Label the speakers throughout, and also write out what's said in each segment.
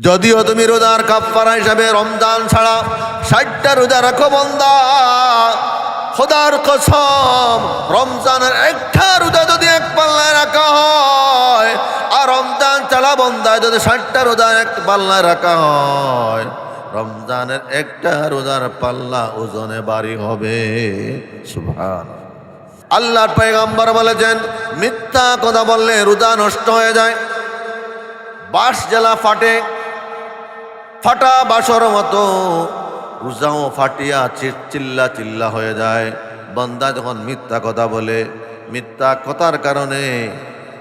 Speaker 1: যদিও তুমি রোজার কাফারা হিসাবে রমজান ছাড়া 60টা রোজা রাখো বান্দা, খোদার কসম রমজানের একটা রোজা যদি এক পাল্লায় রাখা হয় আর রমজান ছাড়া বান্দা যদি 60টা রোজা এক পাল্লায় রাখা হয়, রমজানের একটা রোজার পাল্লা ওজনে ভারী হবে। সুবহানাল্লাহ। আল্লাহর পয়গম্বর বলেছেন, মিথ্যা কথা বললে রোজা নষ্ট হয়ে যায়। বাঁশ জ্বালা ফাটে, ফাটা বাঁশর মতো রোজাও ফাটিয়া চিল্লা চিল্লা হয়ে যায়। বান্দা যখন মিথ্যা কথা বলে, মিথ্যা কথার কারণে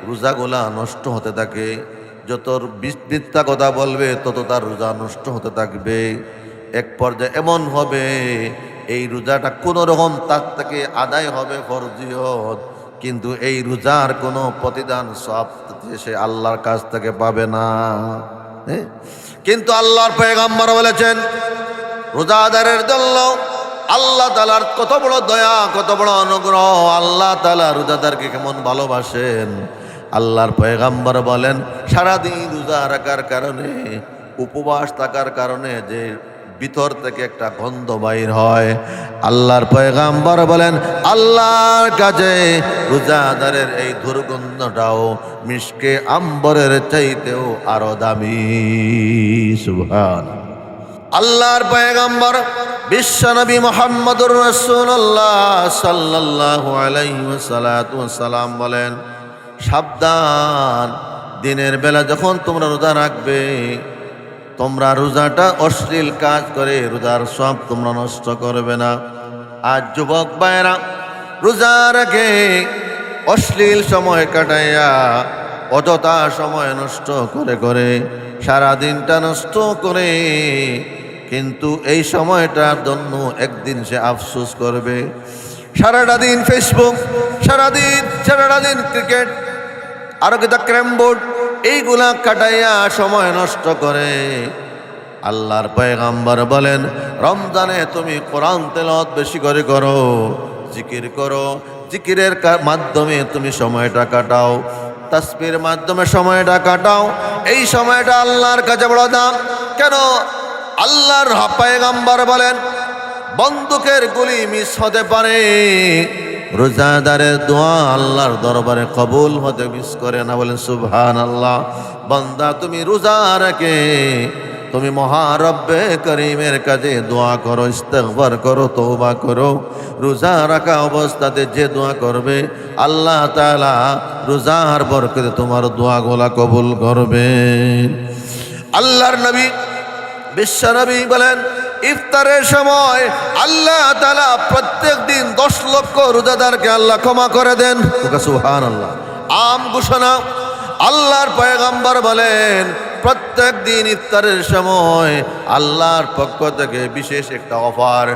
Speaker 1: রোজাগুলা নষ্ট হতে থাকে। যত মিথ্যা কথা বলবে তত তার রোজা নষ্ট হতে থাকবে। এক পর্যায়ে এমন হবে এই রোজাটা কোনো রকম তার থেকে আদায় হবে ফরজিয়ত, কিন্তু এই রোজার কোনো প্রতিদান সব সে আল্লাহর কাছ থেকে পাবে না। কিন্তু আল্লাহর পয়গম্বর বলেছেন, রোজাদারের জন্য আল্লাহ তাআলার কত বড় দয়া, কত বড় অনুগ্রহ। আল্লাহ তাআলা রোজাদারকে কেমন ভালোবাসেন। আল্লাহর পয়গম্বর বলেন, সারাদিন রোজা রাখার কারণে, উপবাস থাকার কারণে যে ভিতর থেকে একটা গন্ধ বাইর হয়, আল্লাহর পয়গম্বর বলেন আল্লাহর কাছে রোজাদারের এই দুর্গন্ধটাও মিশকে আম্বরের চাইতেও আরো দামি। সুবহানাল্লাহ। আল্লাহর পয়গম্বর বিশ্বনবী মুহাম্মদুর রাসূলুল্লাহ সাল্লাল্লাহু আলাইহি ওয়াসাল্লাম বলেন, সাবধান, দিনের বেলা যখন তোমরা রোজা রাখবে, তোমরা রোজাটা অশ্লীল কাজ করে রোজার সব তোমরা নষ্ট করবে না। আজ যুবক ভাইরা রোজা রাখে অশ্লীল সময় কাটাইয়া অযথা সময় নষ্ট করে করে সারা দিনটা নষ্ট করে, কিন্তু এই সময়টার জন্য একদিন সে আফসোস করবে। সারাটা দিন ফেসবুক, সারাটা দিন ক্রিকেট, আরো কিতা ক্যারাম বোর্ড, এইগুলা কাটাইয়া সময় নষ্ট করে। আল্লাহর পয়গম্বর বলেন, রমজানে তুমি কোরআন তেলাওয়াত বেশি করে করো, জিকির করো, জিকিরের মাধ্যমে তুমি সময়টা কাটাও, তাসবিহের মাধ্যমে সময়টা কাটাও। এই সময়টা আল্লাহর কাছে বড় দাম। কেন? আল্লাহর পয়গম্বর বলেন, বন্দুকের গুলি মিস হতে পারে, রোজাদারের দোয়া আল্লাহর দরবারে কবুল হতে মিস করে না। বলেন সুবহানাল্লাহ। বান্দা তুমি রোজা রেখে তুমি মহারব্বে করিমের কাছে দোয়া করো, ইস্তেগফার করো, তওবা করো। রোজা রাখা অবস্থাতে যে দোয়া করবে আল্লাহ তাআলা রোজার বরকতে তোমার দোয়াগুলা কবুল করবেন। আল্লাহর নবী বিশ্বনবী বলেন, ইফতারের সময় আল্লাহ তাআলা প্রত্যেক দিন 10 লক্ষ রোজাদারকে আল্লাহ ক্ষমা করে দেন। সুবহানাল্লাহ। আম ঘোষণা। আল্লাহর পয়গম্বর বলেন, প্রত্যেক দিন ইফতারের সময় আল্লাহর পক্ষ থেকে বিশেষ একটা অফার।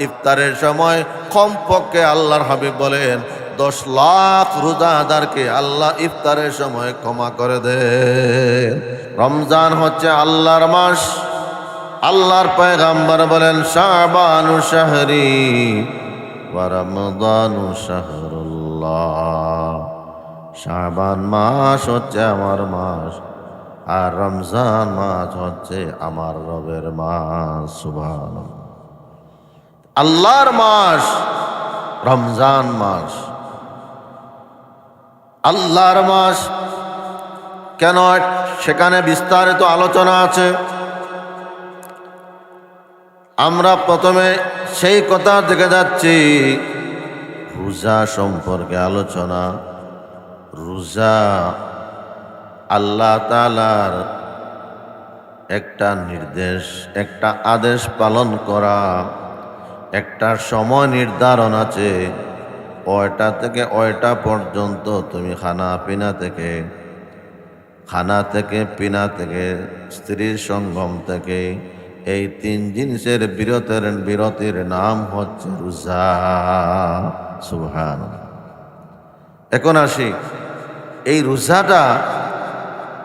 Speaker 1: ইফতারের সময় কমপক্ষে আল্লাহর হাবিব বলেন 10 লাখ রোজাদারকে আল্লাহ ইফতারের সময় ক্ষমা করে দেন। রমজান হচ্ছে আল্লাহর মাস। আল্লাহর পয়গম্বর বলেন, শাবানু শাহরি ওয়া রমাদানু শাহরুল্লাহ। শাবান মাস হচ্ছে আমার মাস, আর রমজান মাস হচ্ছে আমার রবের মাস। সুবহানাল্লাহ। আল্লাহর মাস রমজান মাস, আল্লাহর মাস। কেন? সেখানে বিস্তারিত আলোচনা আছে। আমরা প্রথমে সেই কথা দেখে যাচ্ছি, রোজা সম্পর্কে আলোচনা। রোজা আল্লাহ তাআলার একটা নির্দেশ, একটা আদেশ পালন করা। একটা সময় নির্ধারণ আছে, ওইটা থেকে ওইটা পর্যন্ত তুমি খানা থেকে পিনা থেকে স্ত্রীর সঙ্গম থেকে এই 3 জিনিসের বিরতির নাম হচ্ছে রোজা। সুবহানাল্লাহ। এখন আসি, এই রোজাটা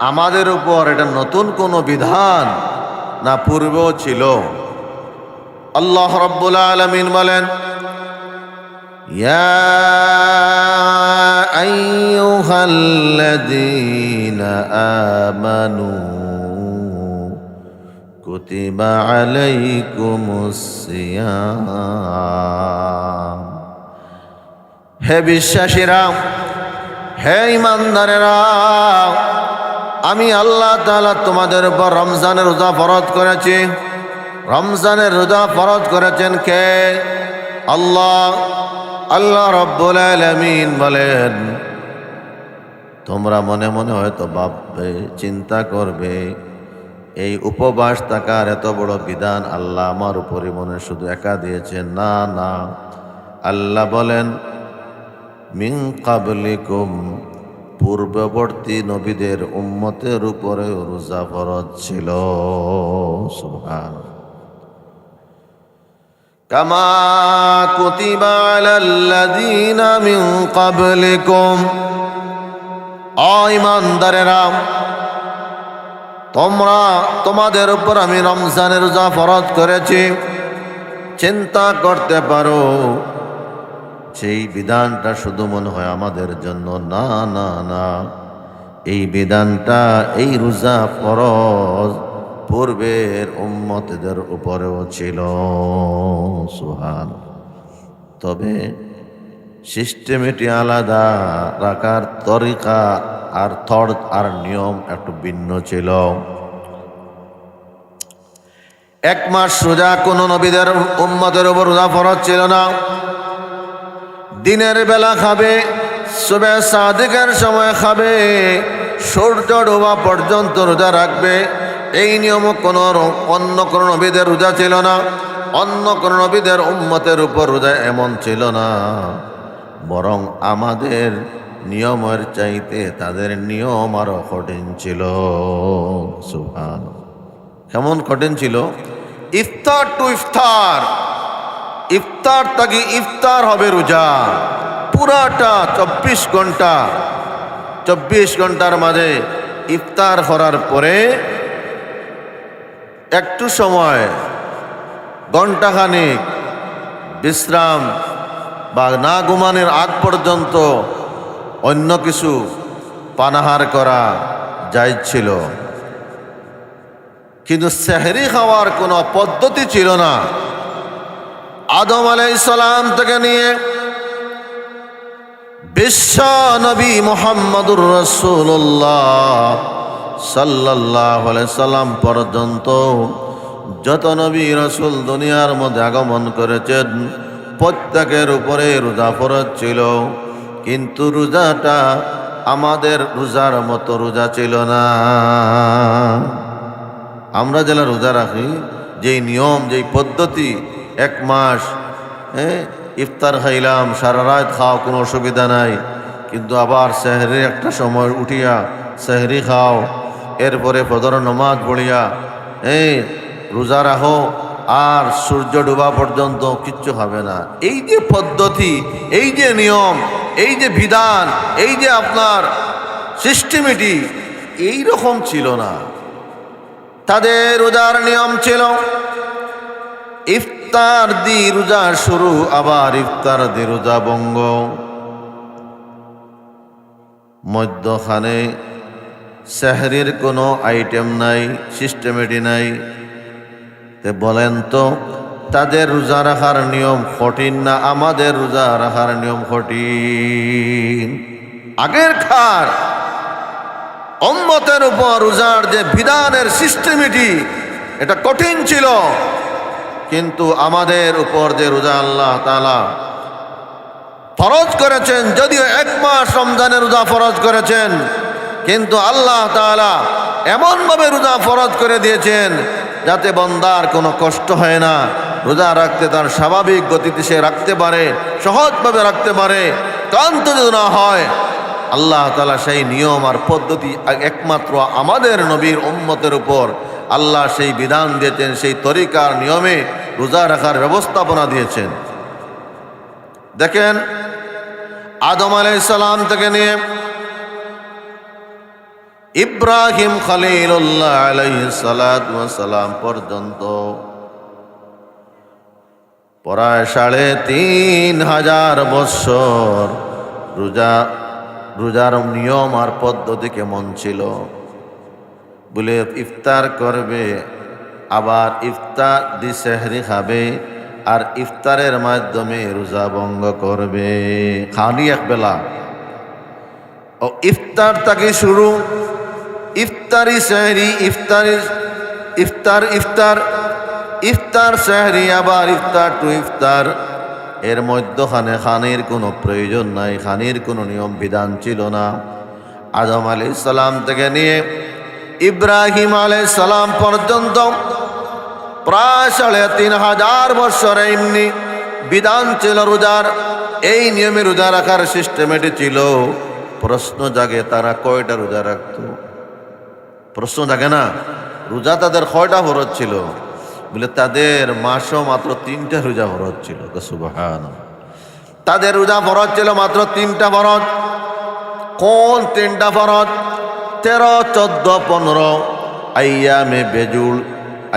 Speaker 1: আমাদের উপর এটা নতুন কোনো বিধান না পূর্বেও ছিল? আল্লাহ রাব্বুল আলামিন বলেন, ইয়া আইয়ুহাল্লাযীনা আমানু কুতিবা আলাইকুমুস সিয়াম। হে বিশ্বাসীরা, হে ঈমানদারেরা, আমি আল্লাহ তাআলা তোমাদের উপর রমজানের রোজা ফরজ করেছি। রমজানের রোজা ফরজ করেছেন কে? আল্লাহ। আল্লাহ রাব্বুল আলামিন বলেন, তোমরা মনে মনে হয়তো ভাববে, চিন্তা করবে, এই উপবাস থাকার এত বড় বিধান আল্লাহ আমার উপরে মনে শুধু একা দিয়েছেন। না না, আল্লাহ বলেন মিন কাবলিকুম, পূর্ববর্তী নবীদের উম্মতের উপরে রোজা ফরজ ছিল। সুবহানাল্লাহ। কামা কুতিবা আলাল্লাযীনা মিন ক্বাবলিকুম। ও ঈমানদারেরা, তোমাদের উপর আমি রমজানের রোজা ফরজ করেছি। চিন্তা করতে পারো, সেই বিধানটা শুধু মনে হয় আমাদের জন্য। না না না, এই বিধানটা, এই রোজা ফরজ পূর্বের উম্মতদের উপরেও ছিল। সুবহান। তবে সিস্টেমেটি আলাদা, রাখার তরিকা আর আর নিয়ম একটু ভিন্ন ছিল। এক মাস রোজা কোন নবীদের উম্মতের উপর রোজা ফরজ ছিল না। দিনের বেলা খাবে, সুবে সাদিকের সময় খাবে, সূর্য ডোবা পর্যন্ত রোজা রাখবে। এই নিয়ম অন্য কোন নবীদের রোজা ছিল না। অন্য কোন নবীদের উম্মতের উপর রোজা এমন ছিল না। বরং আমাদের নিয়মের চাইতে তাদের নিয়ম আরো কঠিন ছিল। সুবহানাল্লাহ। কেমন কঠিন ছিল? ইফতার টু ইফতার, ইফতার থেকে ইফতার হবে রোজা পুরাটা 24 ঘন্টা। 24 ঘন্টার মাঝে ইফতার করার পরে একটু সময়, ঘন্টাখানিক বিশ্রাম বা না ঘুমানোর আগ পর্যন্ত অন্য কিছু পানাহার করা জায়েজ ছিল। কিন্তু সেহরি খাওয়ার কোনো পদ্ধতি ছিল না। আদম আলাইহিস সালাম থেকে নিয়ে বিশ্ব নবী মুহাম্মদুর রাসূলুল্লাহ সাল্লাল্লাহু আলাইহি সাল্লাম পর্যন্ত যত নবী রাসূল দুনিয়ার মধ্যে আগমন করেছেন, প্রত্যেকের উপরে রোজা ফরজ ছিল। কিন্তু রোজাটা আমাদের রোজার মতো রোজা ছিল না। আমরা যারা রোজা রাখি, যেই নিয়ম, যেই পদ্ধতি, এক মাস ইফতার খাইলাম, সারা রাত খাও, কোনো অসুবিধা নাই। কিন্তু আবার সেহরির একটা সময় উঠিয়া সেহরি খাও, এরপরে ফজর নামাজ পড়িয়া রোজা রাখো, আর সূর্য ডোবা পর্যন্ত কিচ্ছু হবে না। এই যে পদ্ধতি, এই যে নিয়ম, এই যে বিধান, এই যে আপনার সিস্টেমেটি, এই রকম ছিল না। তাদের রোজার নিয়ম ছিল ইফতার দি রোজা শুরু, আবার ইফতার দি রোজা ভঙ্গ। মধ্যখানে সেহরির কোনো আইটেম নাই, সিস্টেমেটি নাই। তে বলেন তো, তাদের রোজা রাখার নিয়ম কঠিন না আমাদের রোজা রাখার নিয়ম কঠিন? আগের খার উম্মতের উপর রোজার যে বিধানের সিস্টেমেটি, এটা কঠিন ছিল। কিন্তু আমাদের উপর যে রোজা আল্লাহ তাআলা ফরজ করেছেন, যদিও এক মাস রমজানের রোজা ফরজ করেছেন, কিন্তু আল্লাহ তাআলা এমনভাবে রোজা ফরজ করে দিয়েছেন যাতে বান্দার কোনো কষ্ট হয় না। রোজা রাখতে তার স্বাভাবিক গতিতে সে রাখতে পারে, সহজভাবে রাখতে পারে, ক্লান্ত যদি না হয়। আল্লাহ তাআলা সেই নিয়ম আর পদ্ধতি একমাত্র আমাদের নবীর উম্মতের উপর আল্লাহ সেই বিধান দিয়েছেন, সেই তরিকার নিয়মে রোজা রাখার ব্যবস্থাপনা দিয়েছেন। দেখেন, আদম আলাইহিস সালাম থেকে নিয়ে ইব্রাহিম খলিলুল্লাহ আলাইহিস সালাতু ওয়াস সালাম পর্যন্ত প্রায় ৩৫০০ বছর রোজার নিয়ম আর পদ্ধতি কেমন ছিল? বলে ইফতার করবে আবার ইফতার দি সেহরি খাবে, আর ইফতারের মাধ্যমে রোজা ভঙ্গ করবে। খালি এক বেলা ও ইফতার থেকে শুরু, ইফতারি সেহরি, ইফতার সেহরি, আবার ইফতার টু ইফতার। এর মধ্যখানে খানির কোনো প্রয়োজন নাই, খানির কোনো নিয়ম বিধান ছিল না। আদম আলাইহিস সালাম থেকে নিয়ে ইব্রাহিম আলাইহিস সালাম পর্যন্ত প্রায় ৩,৫০০ বছর এমনি বিধান ছিল রোজার। এই নিয়মে রোজা রাখার সিস্টেমেটি ছিল। প্রশ্ন জাগে তারা কয়টা রোজা রাখত? প্রশ্ন জাগে না? রোজা তাদের কয়টা ফরজ ছিল? বলে তাদের মাসও মাত্র ৩টা রোজা ফরজ ছিল। সুবহানাল্লাহ। তাদের রোজা ফরজ ছিল মাত্র ৩টা ফরজ। কোন 3টা ফরজ? 13, 14, 15 আইয়ামে বেজুল,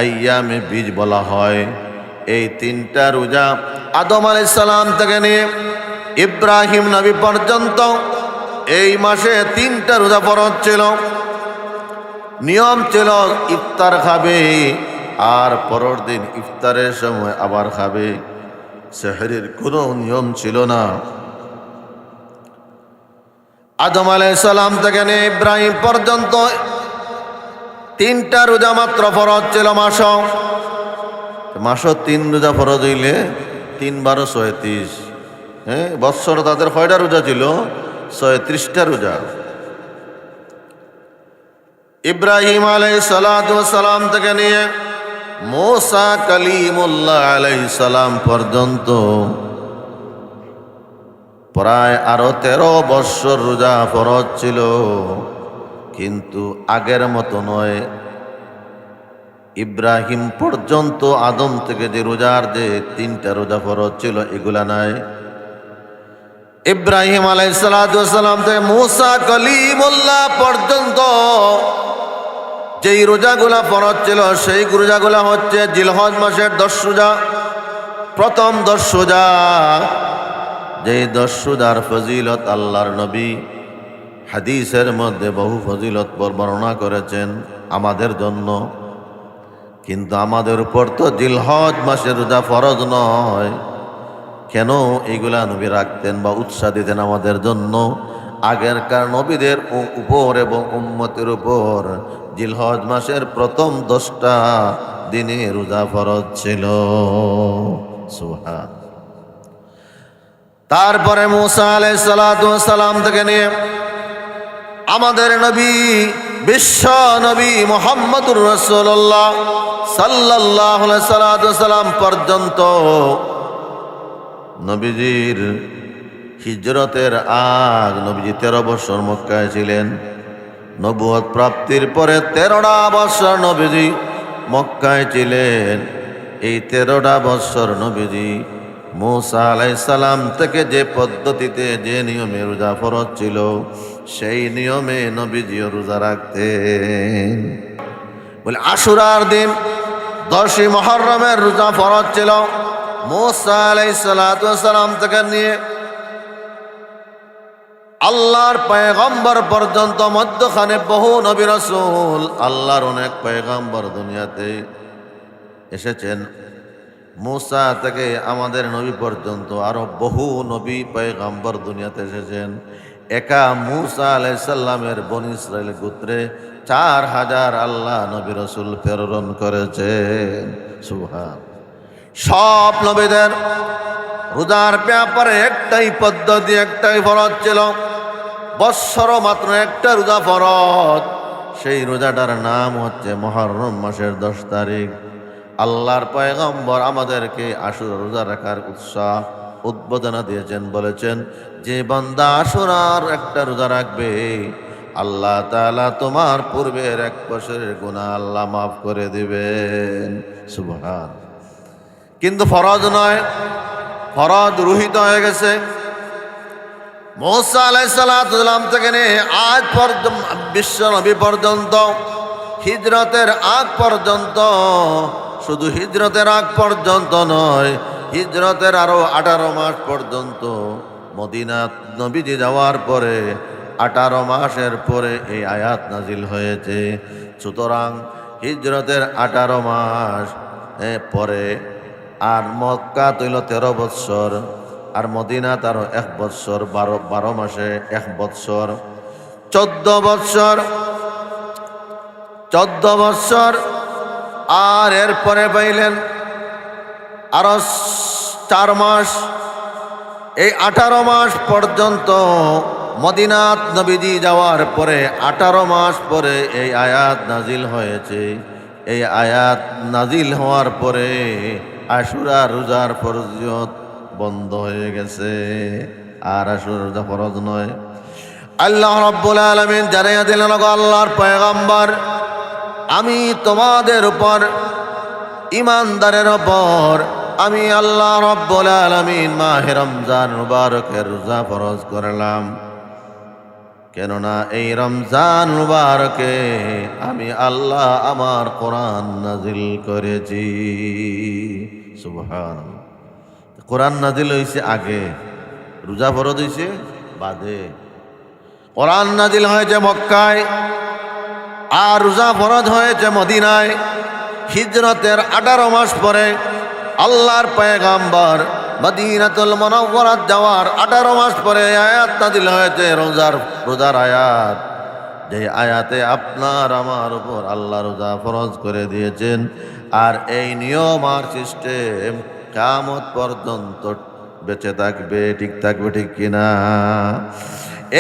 Speaker 1: আইয়ামে বীজ বলা হয়। এই 3টা রোজা আদম আলাইহিস সালাম থেকে নিয়ে ইব্রাহিম নবী পর্যন্ত এই মাসে 3টা রোজা ফরজ ছিল। নিয়ম ছিল ইফতার খাবে, আর পরের দিন ইফতারের সময় আবার খাবে। সেহরির কোনো নিয়ম ছিল না। আদম আলাইহিস সালাম থেকে নিয়ে ইব্রাহিম পর্যন্ত 3টা রোজা মাত্র ফরজ ছিল মাসও 3 রোজা ফরজ হইলে 3 × 36। হ্যাঁ, বৎসর তাদের কয়টা রোজা ছিল? 36টা রোজা। ইব্রাহিম আলাইহিস সালাম থেকে নিয়ে মুসা কালিমুল্লাহ আলাইহিস সালাম পর্যন্ত প্রায় আরো 13 বৎসর রোজা ফরজ ছিল। কিন্তু আগের মতো নয়। ইব্রাহিম পর্যন্ত আদম থেকে যে রোজার যে 3টা রোজা ফরজ ছিল এগুলা নাই। ইব্রাহিম আলাইহিস সালাম থেকে মুসা কালিমুল্লাহ পর্যন্ত যেই রোজাগুলা ফরজ ছিল সেই রোজাগুলা হচ্ছে জিলহজ মাসের 10 রোজা, প্রথম 10 রোজা। যেই 10 রোজার ফজিলত আল্লাহর নবী হাদিসের মধ্যে বহু ফজিলত বর্ণনা করেছেন আমাদের জন্য। কিন্তু আমাদের উপর তো জিলহজ মাসের রোজা ফরজ নয়। কেন এগুলা নবী রাখতেন বা উৎসাহ দিতেন আমাদের জন্য? আগেরকার নবীদের উপর এবং উম্মতের উপর জিলহজ মাসের প্রথম 10টা দিনে রোজা ফরজ ছিল। সুবহান। তারপরে মুসা আলাইহিস সালাম থেকে নিয়ে আমাদের নবী, বিশ্ব নবী মুহাম্মদুর রাসূলুল্লাহ সাল্লাল্লাহু আলাইহি সাল্লাম পর্যন্ত নবীজির হিজরতের আগ নবীজি 13 বছর মক্কায় ছিলেন। নবুয়ত প্রাপ্তির পরে 13টা বছর নবীজি মক্কায় ছিলেন। এই 13টা বছর নবীজি মুসা আলাইহিস সালাম থেকে যে পদ্ধতিতে যে নিয়মে রোজা ফরজ ছিল সেই নিয়মে নবীজিও রোজা রাখতেন। বলে আশুরার দিন 10ই মুহররমের রোজা ফরজ ছিল মুসা আলাইহিস সালাম থেকে নিয়ে আল্লাহর পয়গম্বর পর্যন্ত। মধ্যখানে বহু নবী রাসূল, আল্লাহর অনেক পয়গম্বর দুনিয়াতে এসেছেন। মুসা থেকে আমাদের নবী পর্যন্ত আরো বহু নবী পয়গম্বর দুনিয়াতে এসেছেন। একা মুসা আলাইহিস সালামের বনি ইসরাইল গোত্রে 4000 আল্লাহ নবী রাসূল প্রেরণ করেছেন। সুবহান। সব নবীদের রোজার ব্যাপারে একটাই পদ্ধতি, একটাই ফরজ ছিল। বৎসর মাত্র একটা রোজা ফরজ। সেই রোজাটার নাম হচ্ছে মুহররম মাসের 10 তারিখ। আল্লাহর পয়গম্বর আমাদেরকে আশুরা রোজা রাখার উৎসাহ উদ্বোধনা দিয়েছেন। বলেছেন, যে বান্দা আশুরার একটা রোজা রাখবে আল্লাহ তাআলা তোমার পূর্বের 1 বছরের গুনাহ আল্লাহ মাফ করে দিবেন। সুবহান। কিন্তু ফরজ নয়, ফরজ রহিত হয়ে গেছে। মুসা আলাইহিস সালাম থেকে নিয়ে আজ পর্যন্ত বিশ্ব নবী পর্যন্ত, হিজরতের আগ পর্যন্ত, শুধু হিজরতের আগ পর্যন্ত নয়, হিজরতের আরো 18 মাস পর্যন্ত, মদিনা নবীজি যাওয়ার পরে 18 মাসের পরে এই আয়াত নাজিল হয়েছে। সুতরাং হিজরতের 18 মাস পরে, আর মক্কা তৈল 13 বৎসর, আর মদিনা তারও 1 বৎসর, 12 মাসে 1 বৎসর, 14 বৎসর, 14 বৎসর। আর এরপরে পাইলেন আরো 4 মাস। এই 18 মাস পর্যন্ত মদিনাত নবীজি যাওয়ার পরে 18 মাস পরে এই আয়াত নাজিল হয়েছে। এই আয়াত নাজিল হওয়ার পরে আশুরা রোজার ফরজিয়ত বন্ধ হয়ে গেছে, আর আশুরা রোজা ফরজ নয়। আল্লাহ রাব্বুল আলামিন জানাইয়া দিলেন, আল্লাহর পয়গম্বর, আমি তোমাদের উপর, ঈমানদারের উপর আমি আল্লাহ রাব্বুল আলামিন মাহে রমজান মুবারকের রোজা ফরজ করলাম। কেননা এই রমজান মুবারকে আমি আল্লাহ আমার কোরআন নাজিল করেছি। সুবহানাল্লাহ। কোরআন নাজিল হয়েছে আগে, রোজা ফরজ হয়েছে বাদে। কোরআন নাজিল হয়েছে মক্কায়, আর রোজা ফরজ হয়েছে মদিনায়। হিজরতের 18 মাস পরে আল্লাহর পয়গম্বর মদিনাতুল মুনাওয়ারাত যাওয়ার 18 মাস পরে আয়াত নাজিল হয়েছে, রোজার আয়াত। যে আয়াতে আপনার আমার উপর আল্লাহ রোজা ফরজ করে দিয়েছেন। আর এই নিয়ম আর সিস্টেম কিয়ামত পর্যন্ত বেঁচে থাকবে, ঠিক থাকবে, ঠিক কিনা?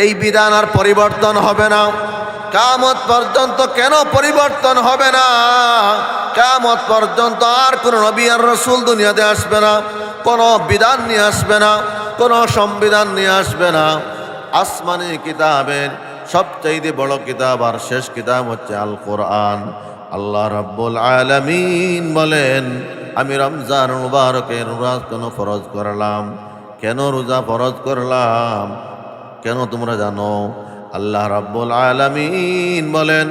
Speaker 1: এই বিধান আর পরিবর্তন হবে না কিয়ামত পর্যন্ত। কেন পরিবর্তন হবে না? কিয়ামত পর্যন্ত আর কোন নবী আর রাসূল দুনিয়াতে আসবে না, কোন বিধান নিয়ে আসবে না, কোন সংবিধান নিয়ে আসবে না। আসমানি কিতাবের সবচেয়ে বড় কিতাব আর শেষ কিতাব হচ্ছে আল কোরআন। আল্লাহ রাব্বুল আলামিন বলেন, আমি রমজান মুবারকে রোজা কেন ফরজ করলাম? কেন রোজা ফরজ করলাম? কেন তোমরা জানো? আল্লাহ রাব্বুল আলামিন বলেন,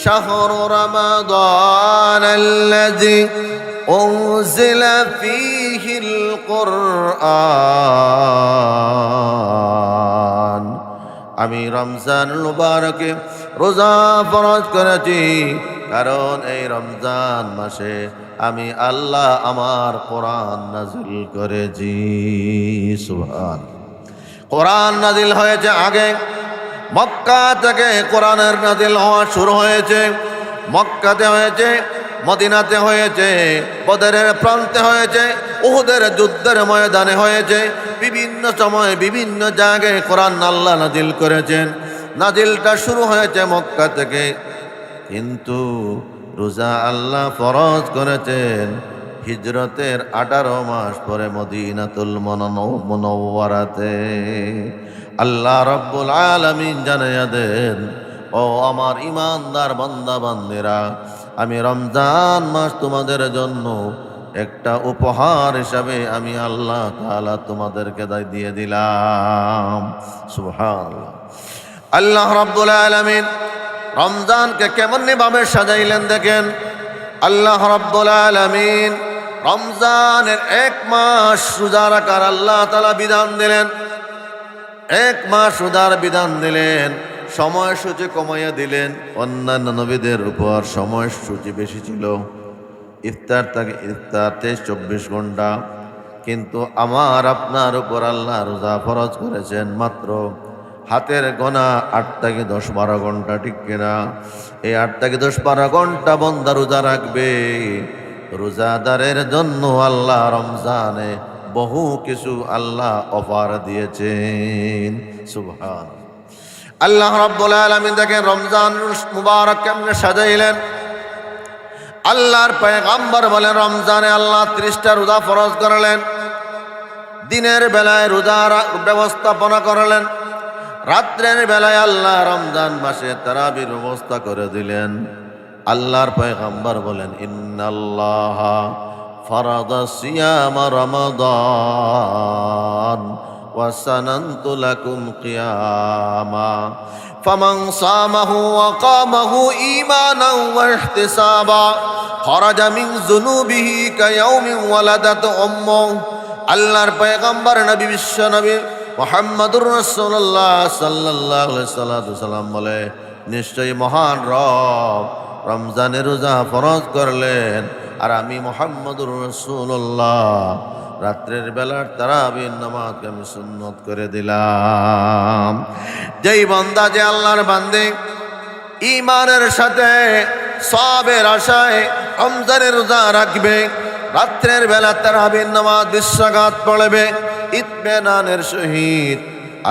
Speaker 1: শাহরু রমাদানাল্লাযী উনজিলা ফীহিল কুরআন। আমি রমজান মুবারকে রোজা ফরজ করেছি, কারণ এই রমজান মাসে আমি আল্লাহ আমার কোরআন নাজিল করেছি। সুবহানাল্লাহ। কোরআন নাজিল হয়েছে আগে, মক্কা থেকে কোরআনের নাজিল হওয়া শুরু হয়েছে। মক্কাতে হয়েছে, মদিনাতে হয়েছে, বদরের প্রান্তে হয়েছে, উহুদের যুদ্ধের ময়দানে হয়েছে। বিভিন্ন সময়ে বিভিন্ন জায়গায় কোরআন আল্লাহ নাজিল করেছেন। নাজিলটা শুরু হয়েছে মক্কা থেকে, কিন্তু রোজা আল্লাহ ফরজ করেছেন হিজরতের 18 মাস পরে মদিনাতুল মুনাওয়ারাতে। আল্লাহ রাব্বুল আলামিন জানাইয়া দেন, ও আমার ইমানদার বান্দা বান্দিরা, আমি রমজান মাস তোমাদের জন্য একটা উপহার হিসাবে আমি আল্লাহ তাআলা তোমাদেরকে দিয়ে দিলাম। সুবহানাল্লাহ। আল্লাহ রাব্বুল আলামিন রমজানকে কেমন ভাবে সাজাইলেন দেখেন। আল্লাহ রাব্বুল আলামিন রমজানের 1 মাস রোজা রাখার আল্লাহ তাআলা বিধান দিলেন। 1 মাস রোজার বিধান দিলেন, সময়সূচি কমাইয়া দিলেন। অন্যান্য নবীদের উপর সময়সূচি বেশি ছিল, ইফতার থেকে ইফতার 23-24 ঘন্টা, কিন্তু আমার আপনার উপর আল্লাহ রোজা ফরজ করেছেন মাত্র হাতের গোনা 8 থেকে 10-12 ঘন্টা, ঠিক কিনা? এই 8 থেকে 10-12 ঘন্টা বান্দা রোজা রাখবে। রোজাদারের জন্য আল্লাহ রমজানে বহু কিছু আল্লাহ অফার দিয়েছেন। সুবহানাল্লাহ। আল্লাহ রাব্বুল আলামিন দেখেন রমজান মুবারক কেমনে সাজাইলেন। আল্লাহর পয়গম্বর বলেন, রমজানে আল্লাহ 30টা রোজা ফরজ করলেন। দিনের বেলায় রোজার ব্যবস্থাপনা করলেন, রাত্রের বেলায় আল্লাহ রমজান মাসে তারাবির ব্যবস্থা করে দিলেন। আল্লাহর পয়গম্বর বলেন, ইন্নাল্লাহা ফারাদা সিয়ামা রমাদান ওয়া সানানতু লাকুম কিয়ামা ফামান সামাহু ওয়া কামাহু ঈমানান ওয়া ইহতিসাবা খারাজা মিন যুনুবিহি কায়াউমিন ওয়ালাদাত উম্মুহু। আল্লাহর পয়গম্বর নবী, বিশ্ব নবী মুহাম্মদুর রাসূলুল্লাহ সাল্লাল্লাহু আলাইহি সাল্লাম বলে, নিশ্চয়ই মহান রব রমজানের রোজা ফরজ করলেন, আর আমি মুহাম্মদুর রাসূলুল্লাহ রাত্রের বেলার তারাবির নামাজকে আমি সুন্নত করে দিলাম। যেই বান্দা, যে আল্লাহর বান্দে ঈমানের সাথে সওয়াবের আশায় রমজানের রোজা রাখবে, রাত্রের বেলা তারাবির নামাজ বিশ্বাঘাত পড়বে ইতমিনানের সহিত,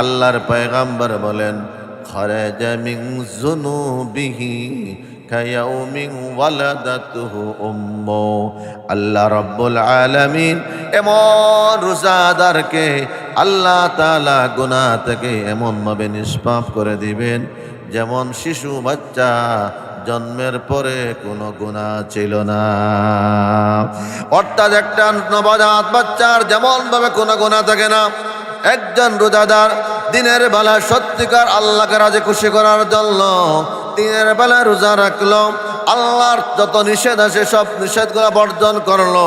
Speaker 1: আল্লাহর পয়গম্বর বলেন খারাজা মিন যুনুবিহি কায়াউমিন ওয়ালাদাতুহু উম্মু। আল্লাহ রাব্বুল আলামিন এমন রোজাদারকে আল্লাহ তাআলা গুনাহ থেকে এমনভাবে নিষ্পাপ করে দিবেন যেমন শিশু বাচ্চা জন্মের পরে কোনো গুনাহ ছিল না। অর্থাৎ একটা নবজাত বাচ্চার যেমন ভাবে কোনো গুনাহ থাকে না, একজন রোজাদার দিনের বেলা সত্যিকার আল্লাহকে রাজি খুশি করার জন্য দিনের বেলা রোজা রাখলো, আল্লাহর যত নিষেধ আছে সব নিষেধগুলো বর্জন করলো,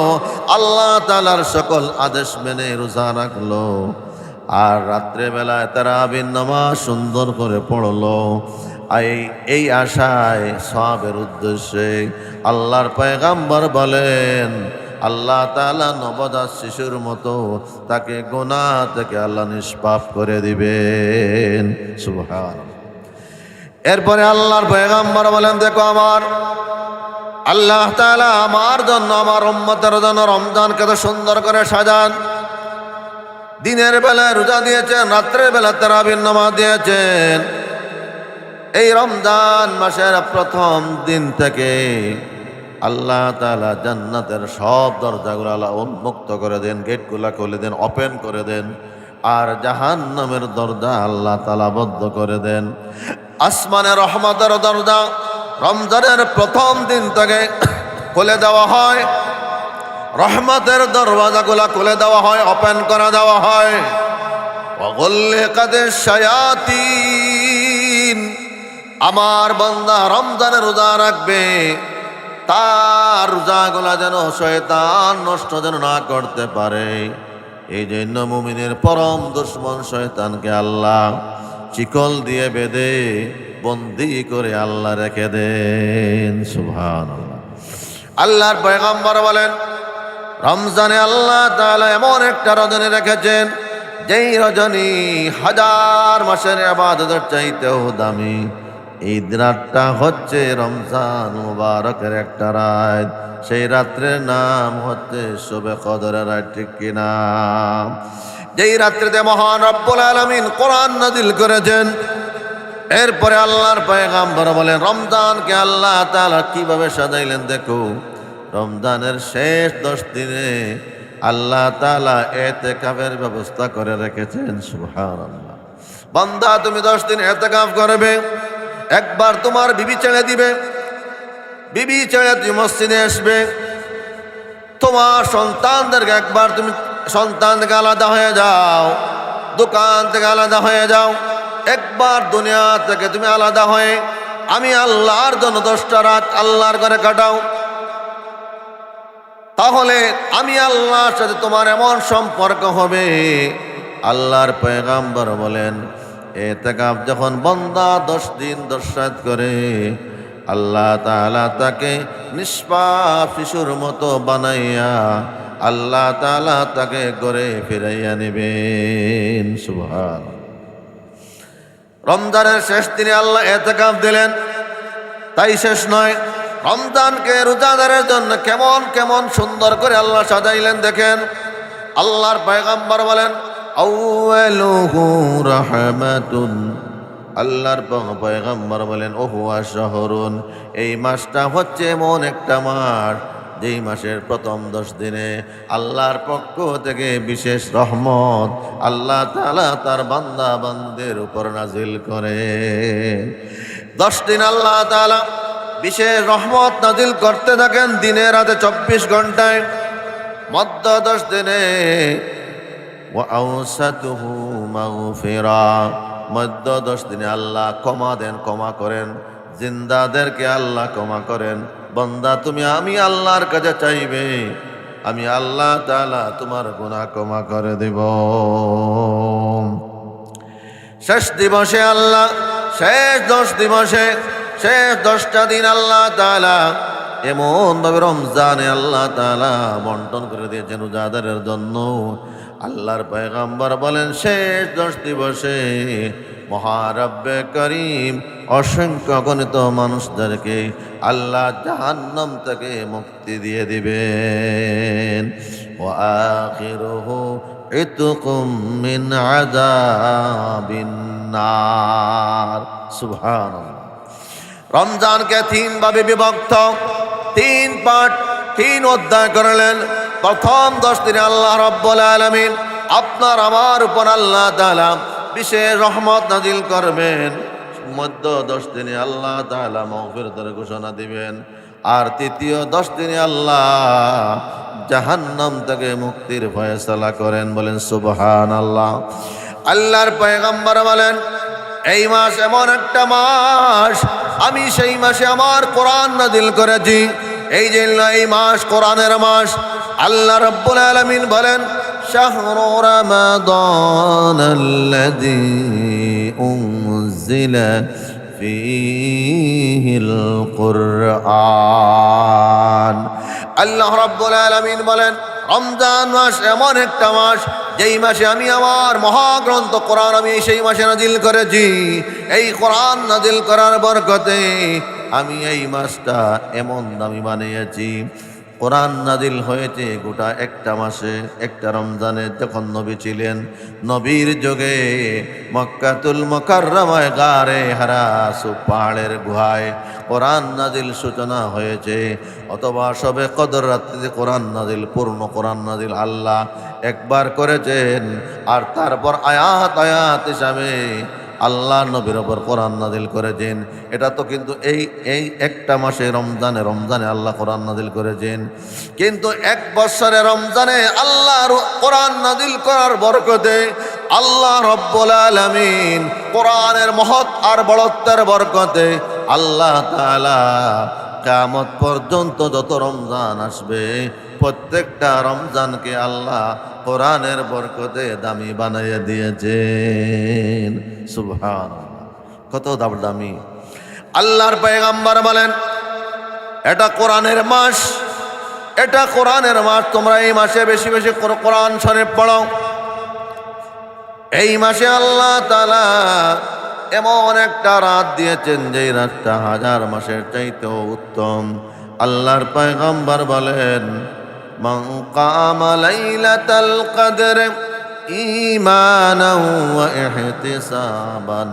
Speaker 1: আল্লাহ তাআলার সকল আদেশ মেনে রোজা রাখলো, আর রাত্রে বেলায় তারাবির নামাজ সুন্দর করে পড়লো, এই আশায় সওয়াবের উদ্দেশ্যে আল্লাহর পয়গম্বর বলেন আল্লাহ তাআলা নবজাত শিশুর মতো তাকে গুনাহ থেকে আল্লাহ নিষ্পাপ করে দিবেন। সুবহানাল্লাহ। এরপরে আল্লাহর পয়গম্বর বলেন, দেখো আমার আল্লাহ তাআলা আমার জন্য, আমার উম্মতের জন্য রমজানকে তো সুন্দর করে সাজান। দিনের বেলায় রোজা দিয়েছেন, রাত্রের বেলা তারাবির নামাজ দিয়েছেন। এই রমজান মাসের প্রথম দিন থেকে আল্লাহ তাআলা জান্নাতের সব দরজাগুলো আল্লাহ উন্মুক্ত করে দেন, গেটগুলা খুলে দেন, ওপেন করে দেন, আর জাহান্নামের দরজা আল্লাহ তাআলা বন্ধ করে দেন। আসমানের রহমতের দরজা রমজানের প্রথম দিন থেকে খুলে দেওয়া হয়, রহমতের দরওয়াজাগুলা খুলে দেওয়া হয়, ওপেন করে দেওয়া হয়। ওয়াগুল্লিকাতিশ শায়াতিন, আমার বান্দা রমজানের রোজা রাখবে, তার রোজাগুলা যেন শয়তান নষ্ট যেন না করতে পারে। এই জন্য মুমিনের পরম দুশমন শয়তানকে আল্লাহ চিকল দিয়ে বেঁধে বন্দি করে আল্লাহ রেখে দেন। সুবহানাল্লাহ। আল্লাহর পয়গম্বর বলেন রমজানে আল্লাহ তাআলা এমন একটা রজনী রেখেছেন, যেই রজনী হাজার মাসের ইবাদতের চাইতেও দামি। এই রাতটা হচ্ছে রমজান মুবারকের একটা রাত, সেই রাত্রের নাম হচ্ছে শবে কদরের রাত, ঠিক কিনা? যেই রাত্রিতে মহান রব্বুল আলামিন কোরআন নাযিল করেছেন। এরপরে আল্লাহর পয়গম্বর বলেন রমজানকে আল্লাহ তাআলা কিভাবে সাজাইলেন। দেখো, রমজানের শেষ 10 দিনে আল্লাহ তাআলা ইতিকাফের ব্যবস্থা করে রেখেছেন। সুবহানাল্লাহ। বান্দা, তুমি 10 দিন ইতিকাফ করবে, একবার তোমার বিবি ছেড়ে দিবে, বিবি ছেড়ে তুমি মসজিদে আসবে, তোমার সন্তানদেরকে একবার তুমি সন্তান থেকে আলাদা হয়ে যাও, দোকান থেকে আলাদা হয়ে যাও, একবার দুনিয়া থেকে তুমি আলাদা হয়ে আমি আল্লাহর জন্য 10টা রাত আল্লাহর ঘরে কাটাও, তাহলে আমি আল্লাহর সাথে তোমার এমন সম্পর্ক হবে। আল্লাহর পয়গম্বর বলেন ইতিকাফ যখন বান্দা 10 দিন 10 রাত করে, আল্লাহ তাআলা তাকে নিষ্পাপ শিশুর মতো বানাইয়া আল্লাহ তাআলা তাকে ঘরে ফিরাইয়া নেবেন। সুবহানাল্লাহ। রমজানের শেষ দিনে আল্লাহ ইতিকাফ দিলেন, তাই শেষ নয়, রমজানকে রোজাদারের জন্য কেমন কেমন সুন্দর করে আল্লাহ সাজাইলেন দেখেন। আল্লাহর পয়গম্বর বলেন আউয়ালুহু রাহমাতুন, আল্লাহর পয়গম্বর বলেন ওহুয়া শাহরুন, এই মাসটা হচ্ছে এমন একটা মাস যেই মাসের প্রথম 10 দিনে আল্লাহর পক্ষ থেকে বিশেষ রহমত আল্লাহ তাআলা তার বান্দা বান্দের উপর নাজিল করে। 10 দিন আল্লাহ তাআলা বিশেষ রহমত নাজিল করতে থাকেন দিনে রাতে 24 ঘন্টায়। মধ্য 10 দিনে ওয়া আওসাতুহু মাগফিরা, মধ্য 10 দিনে আল্লাহ ক্ষমা দেন, ক্ষমা করেন, জিন্দাদেরকে আল্লাহ ক্ষমা করেন। বান্দা, তুমি আমি আল্লাহর কাছে চাইবে, আমি আল্লাহ তাআলা তোমার গুনাহ ক্ষমা করে দেব। শেষ দিবসে আল্লাহ, শেষ 10 দিবসে শেষ 10টা দিন আল্লাহ তাআলা এমন ভাবে রমজানে আল্লাহ তাআলা বন্টন করে দিয়েছেন রোজাদারের জন্য। আল্লাহর পয়গম্বর বলেন শেষ 10 দিবসে মহারব্বে করিম অসংখ্য গণিত মানুষদেরকে আল্লাহ জাহান্নাম থেকে মুক্তি দিয়ে দিবেন। ওয়া আখিরুহু ইতকুম মিন আযাবিন নার। সুবহানাল্লাহ। রমজানকে 3 ভাবে বিভক্ত, 3 পার্ট, 3 অধ্যায় করলেন। প্রথম 10 দিনে আল্লাহ রাব্বুল আলামিন আপনার আমার উপর আল্লাহ তাআলা বিশেষ রহমত নাজিল করবেন। মধ্য 10 দিনে আল্লাহ তাআলা মাগফিরাতের ঘোষণা দিবেন। আর তৃতীয় 10 দিনে আল্লাহ জাহান্নাম থেকে মুক্তির ফয়সালা করেন। বলেন সুবহানাল্লাহ। আল্লাহর পয়গম্বর বলেন এই মাস এমন একটা মাস, আমি সেই মাসে আমার কোরআন নাজিল করেছি। এই যে এই মাস কোরআনের মাস। আল্লাহ রাব্বুল আলামিন বলেন শাহরু রমাদানাল্লাযী উনজিলা ফীহিল কুরআন। আল্লাহ রাব্বুল আলামিন বলেন রমজান মাস এমন একটা মাস যেই মাসে আমি আমার মহাগ্রন্থ কোরআন আমি সেই মাসে নাজিল করেছি। এই কোরআন নাজিল করার বরকতে আমি এই মাসটা এমন দামি বানিয়েছি। কোরআন নাজিল হয়েছে গোটা একটা মাসে, একটা রমজানে। যখন নবী ছিলেন, নবীর যুগে মক্কাতুল মুকাররমায় গারে হারা পাহাড়ের গুহায় কোরআন নাজিল সূচনা হয়েছে। অথবা সবে কদর রাত্রিতে কোরআন নাজিল, পূর্ণ কোরআন নাজিল আল্লাহ একবার করেছেন। আর তারপর আয়াত আয়াত হিসাবে আল্লাহ নবীর ওপর কোরআন নাজিল করেছেন। এটা তো কিন্তু এই একটা মাসে রমজানে আল্লাহ কোরআন নাজিল করেছেন। কিন্তু 1 বছরে রমজানে আল্লাহর কোরআন নাজিল করার বরকতে আল্লাহ রব্বুল আলামিন কোরআনের মহৎ আর বড়ত্বের বরকতে আল্লাহ তাআলা কিয়ামত পর্যন্ত যত রমজান আসবে প্রত্যেকটা রমজানকে আল্লাহ কোরআনের বরকতে দামি বানাইয়া দিয়েছেন। সুবহানাল্লাহ, কত দামি। আল্লাহর পয়গম্বর বলেন এটা কোরআনের মাস, এটা কোরআনের মাস। তোমরা এই মাসে বেশি বেশি কোরআন শরীফ পড়ো। এই মাসে আল্লাহ তাআলা এমন একটা রাত দিয়েছেন যে রাতটা 1000 মাসের চাইতেও উত্তম। আল্লাহর পয়গম্বর বলেন মান কামা লাইলাতাল কদর ঈমানান ওয়া ইহতিসাবান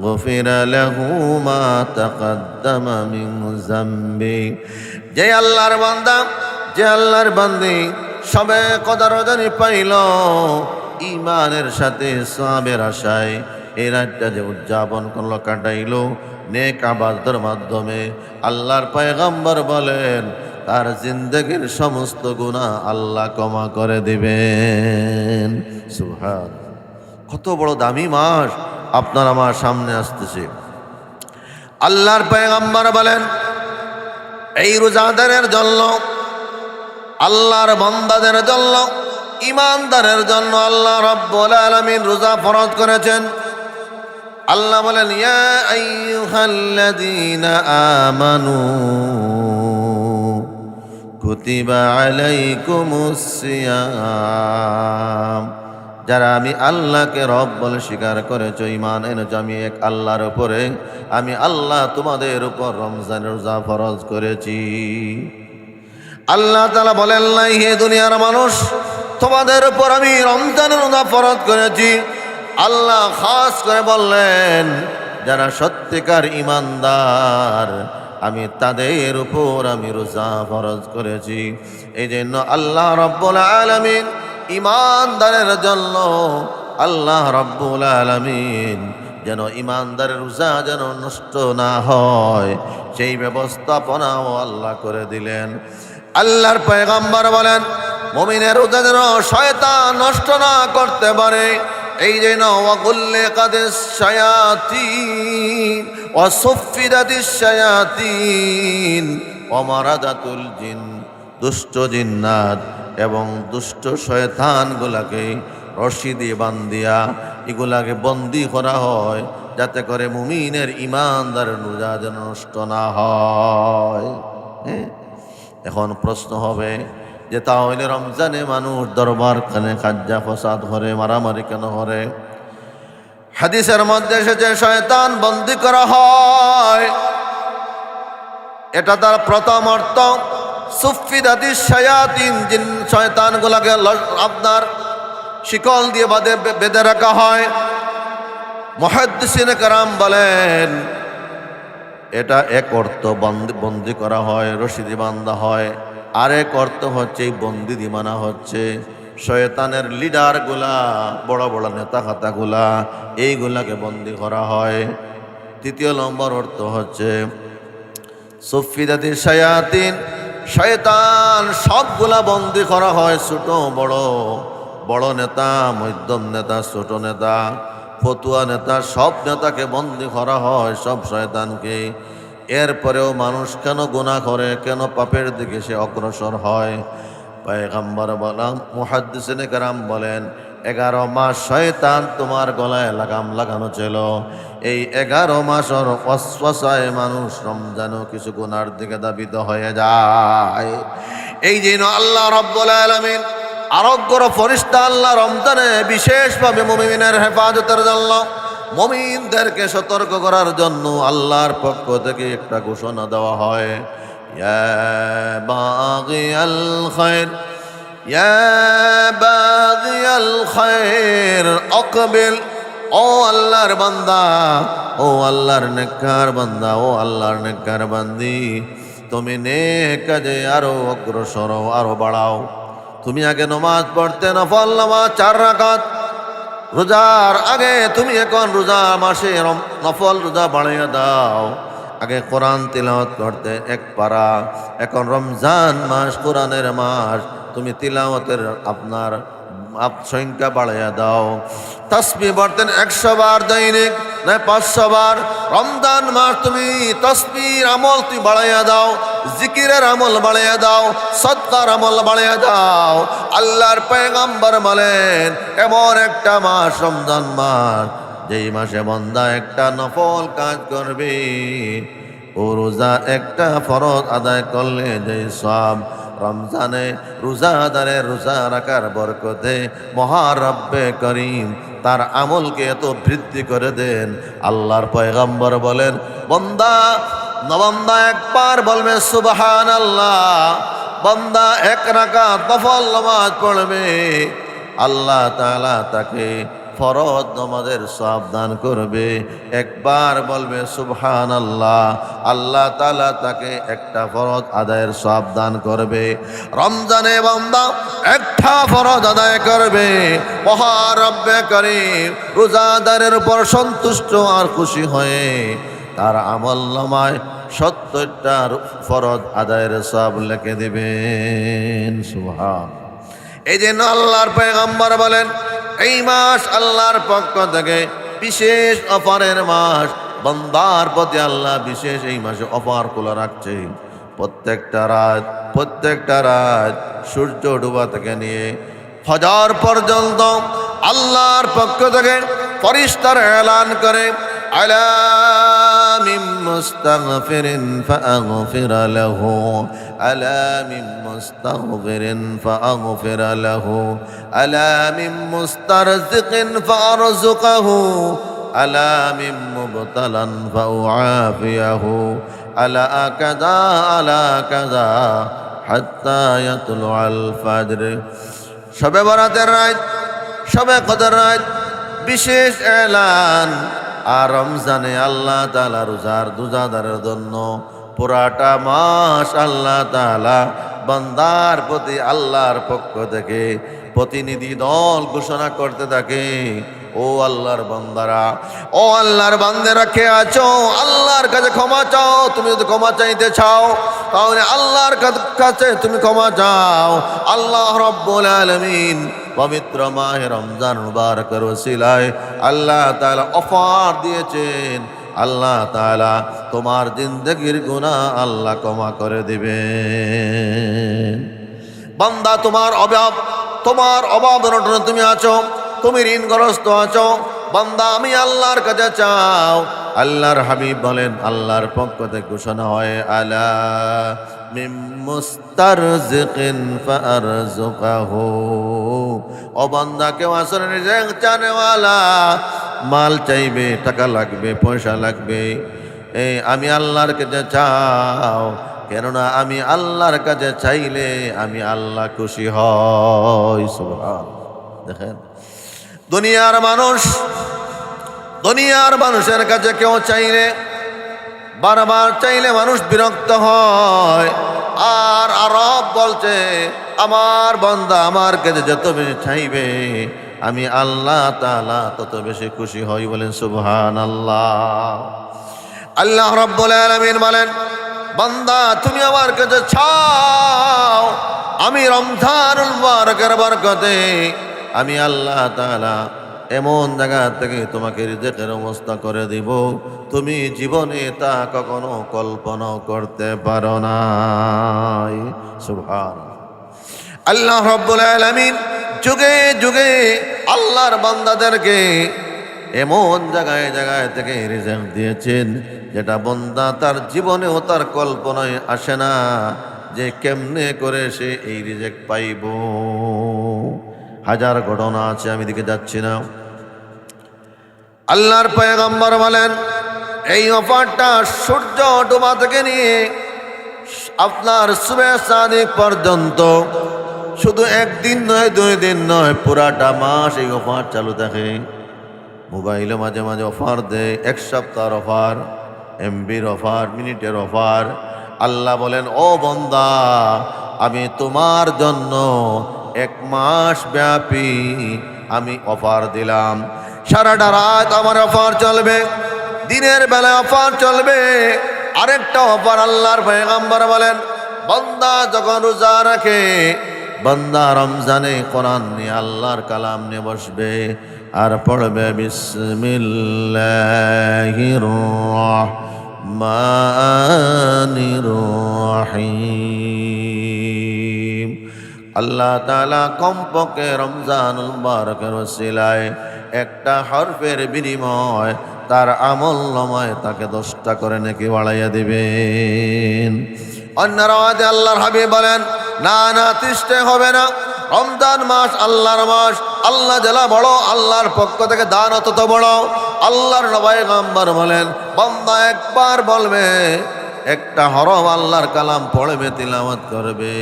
Speaker 1: গুফিরা লাহু মা তাকদ্দামা মিন যামবি। যে আল্লাহর বান্দা, যে আল্লাহর বান্দি সবে কদর জানি পাইল ঈমানের সাথে সওয়াবের আশায় এই রাতটা যে উদযাপন করলো, কাটাইলো নেক ইবাদতের মাধ্যমে, আল্লাহর পয়গম্বর বলেন তার জিন্দেগীর সমস্ত গুনাহ আল্লাহ ক্ষমা করে দিবেন। সুবহানাল্লাহ, কত বড় দামি মাস আপনার আমার সামনে আসতেছে। আল্লাহর পয়গম্বর বলেন এই রোজাদারের জন্য, আল্লাহর বান্দাদের জন্য, ঈমানদারের জন্য আল্লাহ রাব্বুল আলামিন রোজা ফরজ করেছেন। আল্লাহ বলেন ইয়া আইয়ুহাল্লাযীনা আমানু কুতিবা আলাইকুমুস সিয়াম। যারা আমি আল্লাহকে রব বলে স্বীকার করেছো, ঈমান এনেছো আমি এক আল্লাহর উপরে, আমি আল্লাহ তোমাদের উপর রমজানের রোজা ফরজ করেছি। আল্লাহ তাআলা বলেন না হে দুনিয়ার মানুষ, তোমাদের উপর আমি রমজানের রোজা ফরজ করেছি। আল্লাহ খাস করে বললেন যারা সত্যিকার ঈমানদার আমি তাদের উপর আমি রোজা ফরজ করেছি। এই জন্য আল্লাহ রাব্বুল আলামিন ঈমানদারের জন্য, আল্লাহ রাব্বুল আলামিন যেন ঈমানদারের রোজা যেন নষ্ট না হয় সেই ব্যবস্থাপনাও আল্লাহ করে দিলেন। আল্লাহর পয়গম্বর বলেন মুমিনের রোজা যেন শয়তান নষ্ট না করতে পারে, এই জন্য ওয়াগুল্লিকাতিস শায়াতিন ওয়া সুফিদাতিস শায়াতিন ওয়া মারাদাতুল জিন। দুষ্ট জিন্নাত এবং দুষ্ট শয়তানগুলাকে রশি দিয়ে বান্ধিয়া এগুলাকে বন্দি করা হয় যাতে করে মুমিনের ইমানদারের রোজা যেন নষ্ট না হয়। এখন প্রশ্ন হবে যে তাহলে রমজানে মানুষ দরবার খানে খাজ্জা ফসাদ করে, মারামারি কেন করে? হাদিসের মধ্যে এসেছে শয়তান বন্দী করা হয়, এটা তার প্রথম অর্থ। সুফিদাতিশ শায়াতিন, জিন শয়তানগুলোকে আপনার শিকল দিয়ে বেঁধে রাখা হয়। মুহাদ্দিসিনে কেরাম বলেন এটা এক অর্থ বন্দি করা হয়, রশিদি বান্ধা হয়। আরেক অর্থ হচ্ছে এই বন্দি দিমানা হচ্ছে শয়তানের লিডারগুলা, বড় বড় নেতা খাতাগুলা, এইগুলাকে বন্দি করা হয়। তৃতীয় নম্বর অর্থ হচ্ছে সুফিদাতিশ শায়াতিন, শয়তান সবগুলা বন্দি করা হয়। ছোট বড়, বড় নেতা, মধ্যম নেতা, ছোট নেতা, ফতুয়া নেতা, সব নেতাকে বন্দি করা হয়, সব শয়তানকে। এরপরেও মানুষ কেন গুনাহ করে, কেন পাপের দিকে সে অগ্রসর হয়? পয়গম্বর বলেন, মুহাদ্দিসিনে কেরাম বলেন 11 মাস শয়তান তোমার গলায় লাগাম লাগানো ছিল। এই 11 মাসের ওয়াসওয়াসায় মানুষ রমজানও কিছু গুনার দিকে ধাবিত হয়ে যায়। এই জন্য আল্লাহ রাব্বুল আলামিন আরোগ্যর ফেরেশতা আল্লাহ রমজানে বিশেষভাবে মুমিনের হেফাজতের জন্য, মুমিনদেরকে সতর্ক করার জন্য আল্লাহর পক্ষ থেকে একটা ঘোষণা দেওয়া হয়, ইয়া বাগিয়াল খায়র, ইয়া বাগিয়াল খায়র আকবিল। ও আল্লাহর বান্দা, ও আল্লাহর নেককার বান্দা, ও আল্লাহর নেককার বান্দি, তুমি নেক কাজে আরো অগ্রসর হও, আরো বাড়াও। তুমি আগে নামাজ পড়তে, নফল নামাজ 4 রাকাত রোজার আগে, তুমি এখন রোজা মাসে নফল রোজা বাড়িয়ে দাও। আগে কোরআন তিলাওয়াত করতে 1 পারা, এখন রমজান মাস, কোরআনের মাস, তুমি তিলাওয়াতের আপনার সংখ্যা বাড়াইয়া দাও। তাসবিহ পড়তেন 100 বার দৈনিক, না 500 বার। রমজান মাস তুমি তাসবিহর আমল তুমি বাড়াইয়া দাও, জিকিরের আমল বাড়াইয়া দাও, সদকার আমল বাড়াইয়া দাও। আল্লাহর পয়গম্বর বলেন এমন একটা মাস রমজান মাস, যেই মাসে বান্দা একটা নফল কাজ করবে, ও রোজা একটা ফরজ আদায় করলে যে সব, রমজানে রোজাদারের রোজা রাখার বরকতে মহারব্বে করিম তার আমলকে এত বৃদ্ধি করে দেন। আল্লাহর পয়গম্বর বলেন বান্দা একবার বলবে সুবহানাল্লাহ, বান্দা 1 রাকাত নফল নামাজ পড়বে, আল্লাহ তাআলা তাকে ফরজ নামাজের সওয়াব দান করবে। একবার বলবে সুবহানাল্লাহ, আল্লাহ তাআলা তাকে একটা ফরজ আদায়ের সওয়াব দান করবে। রমজানে বান্দা একটা ফরজ আদায় করবে, মহারব্বে করিম রোজাদারের উপর সন্তুষ্ট আর খুশি হয়ে তার আমলনামায় 70টা ফরজ আদায়ের সওয়াব লিখে দিবেন। সুবহান। এই জন্য আল্লাহর পয়গম্বর বলেন এই মাস আল্লাহর পক্ষ থেকে বিশেষ অফারের মাস। বান্দার প্রতি আল্লাহ বিশেষ এই মাসে অফার খোলা রাখছে। প্রত্যেকটা রাত সূর্য ডোবা থেকে নিয়ে ফজর পর্যন্ত আল্লাহর পক্ষ থেকে ফেরেশতারা এলান করে, আলা মিন মুস্তাগফিরিন ফাগফির লাহু, আলা মিন মুস্তাগফিরিন ফাগফির লাহু, আলা মিন মুস্তারজিকিন ফারযুকহু, আলা মিন মুবতালান ফাউআফিয়াহু, আলা কাযা হাত্তা ইয়াতলুআল ফাজর। শবে বরাতের রাত, শবে কদর রাত বিশেষ এলান। আর রমজানে আল্লাহ তাআলা রোজাদারের জন্য পুরাটা মাস আল্লাহ তাআলা বান্দার প্রতি আল্লাহর পক্ষ থেকে প্রতিনিধি দল ঘোষণা করতে থাকে, ও আল্লাহর বান্দারা, ও আল্লাহর বান্দারা কে আছো, আল্লাহর কাছে ক্ষমা চাও। তুমি যদি ক্ষমা চাইতে চাও তাহলে আল্লাহর কাছে তুমি ক্ষমা চাও। আল্লাহ রাব্বুল আলামিন পবিত্র মাহে রমজান মুবারকের ওসিলায় আল্লাহ তাআলা অফার দিয়েছেন। আল্লাহ তাআলা তোমার জিন্দেগির গুনাহ আল্লাহ ক্ষমা করে দিবেন। বান্দা তোমার অভাব অনটনে তুমি আছো, তুমি ঋণগ্রস্ত আছো, বান্দা আমি আল্লাহর কাছে চাও। আল্লাহর হাবিব বলেন, আল্লাহর পক্ষ থেকে ঘোষণা হয়, আলা মিম মুস্তারজিকিন ফারজুকাহু। ও বান্দা, কেউ আসলে রিজিক চানেওয়ালা, মাল চাইবে, টাকা লাগবে, পয়সা লাগবে, আমি আল্লাহর কাছে চাও, কেননা আমি আল্লাহর কাছে চাইলে আমি আল্লাহ খুশি হই। সুবহান। দেখেন, দুনিয়ার মানুষের কাছে কেউ চাইলে, বারবার চাইলে মানুষ বিরক্ত হয়। আর আরব বলছে, আমার বান্দা আমার কাছে যত বেশি চাইবে আমি আল্লাহ তাআলা তত বেশি খুশি হই। বলেন সুবহানাল্লাহ। আল্লাহ রাব্বুল আলামিন বলেন, বান্দা তুমি আমার কাছে চাও, আমি রমজানুল মুবারকের বরকতে আমি আল্লাহ তাআলা এমন জায়গা থেকে তোমাকে রিজিকের ব্যবস্থা করে দিব, তুমি জীবনে তা কখনো কল্পনা করতে পারো না। সুবহানাল্লাহ। আল্লাহ রাব্বুল আলামিন যুগে যুগে আল্লাহর বান্দাদেরকে এমন জায়গায় জায়গায় থেকে রিজিক দিয়েছেন, যেটা বান্দা তার জীবনেও তার কল্পনায় আসে না যে কেমনে করে সে এই রিজিক পাইব। হাজার ঘটনা আছে, আমি দিকে যাচ্ছি না। আল্লাহর পয়গম্বর বলেন, এই অফারটা সূর্য ডোবা থেকে নিয়ে আপনার সুবহ সাদিক পর্যন্ত, শুধু একদিন নয়, 2 দিন নয়, পুরাটা মাস এই অফার চালু থাকে। মোবাইলে মাঝে মাঝে অফার দেয়, 1 সপ্তাহের অফার, এমবির অফার, মিনিটের অফার। আল্লাহ বলেন, ও বান্দা, আমি তোমার জন্য 1 মাস ব্যাপী আমি অফার দিলাম। সারাটা রাত আমার অফার চলবে, দিনের বেলায় অফার চলবে। আরেকটা অফার আল্লাহর পয়গম্বর বলেন, বান্দা যখন রোজা রাখে, বান্দা রমজানে কোরআন নিয়ে আল্লাহর কালাম নিয়ে বসবে আর পড়বে বিসমিল্লাহির রহমানির রহিম। আল্লাহ তাআলা কমপক্ষে রমজানুল মুবারকের ওসিলায় একটা হরফের বিনিময় তার আমল নামায় তাকে 10টা করে নেকি বাড়াইয়া দিবেন। অন্য রাওয়াতে আল্লাহর হাবিব বলেন, না না, 30টা হবে না। রমজান মাস আল্লাহর মাস, আল্লাহ জেলা বড়, আল্লাহর পক্ষ থেকে দান অত বড়। আল্লাহর পয়গম্বর বলেন, বান্দা একবার বলবে, একটা হরফ আল্লাহর কালাম পড়বে, তিলাওয়াত করবে,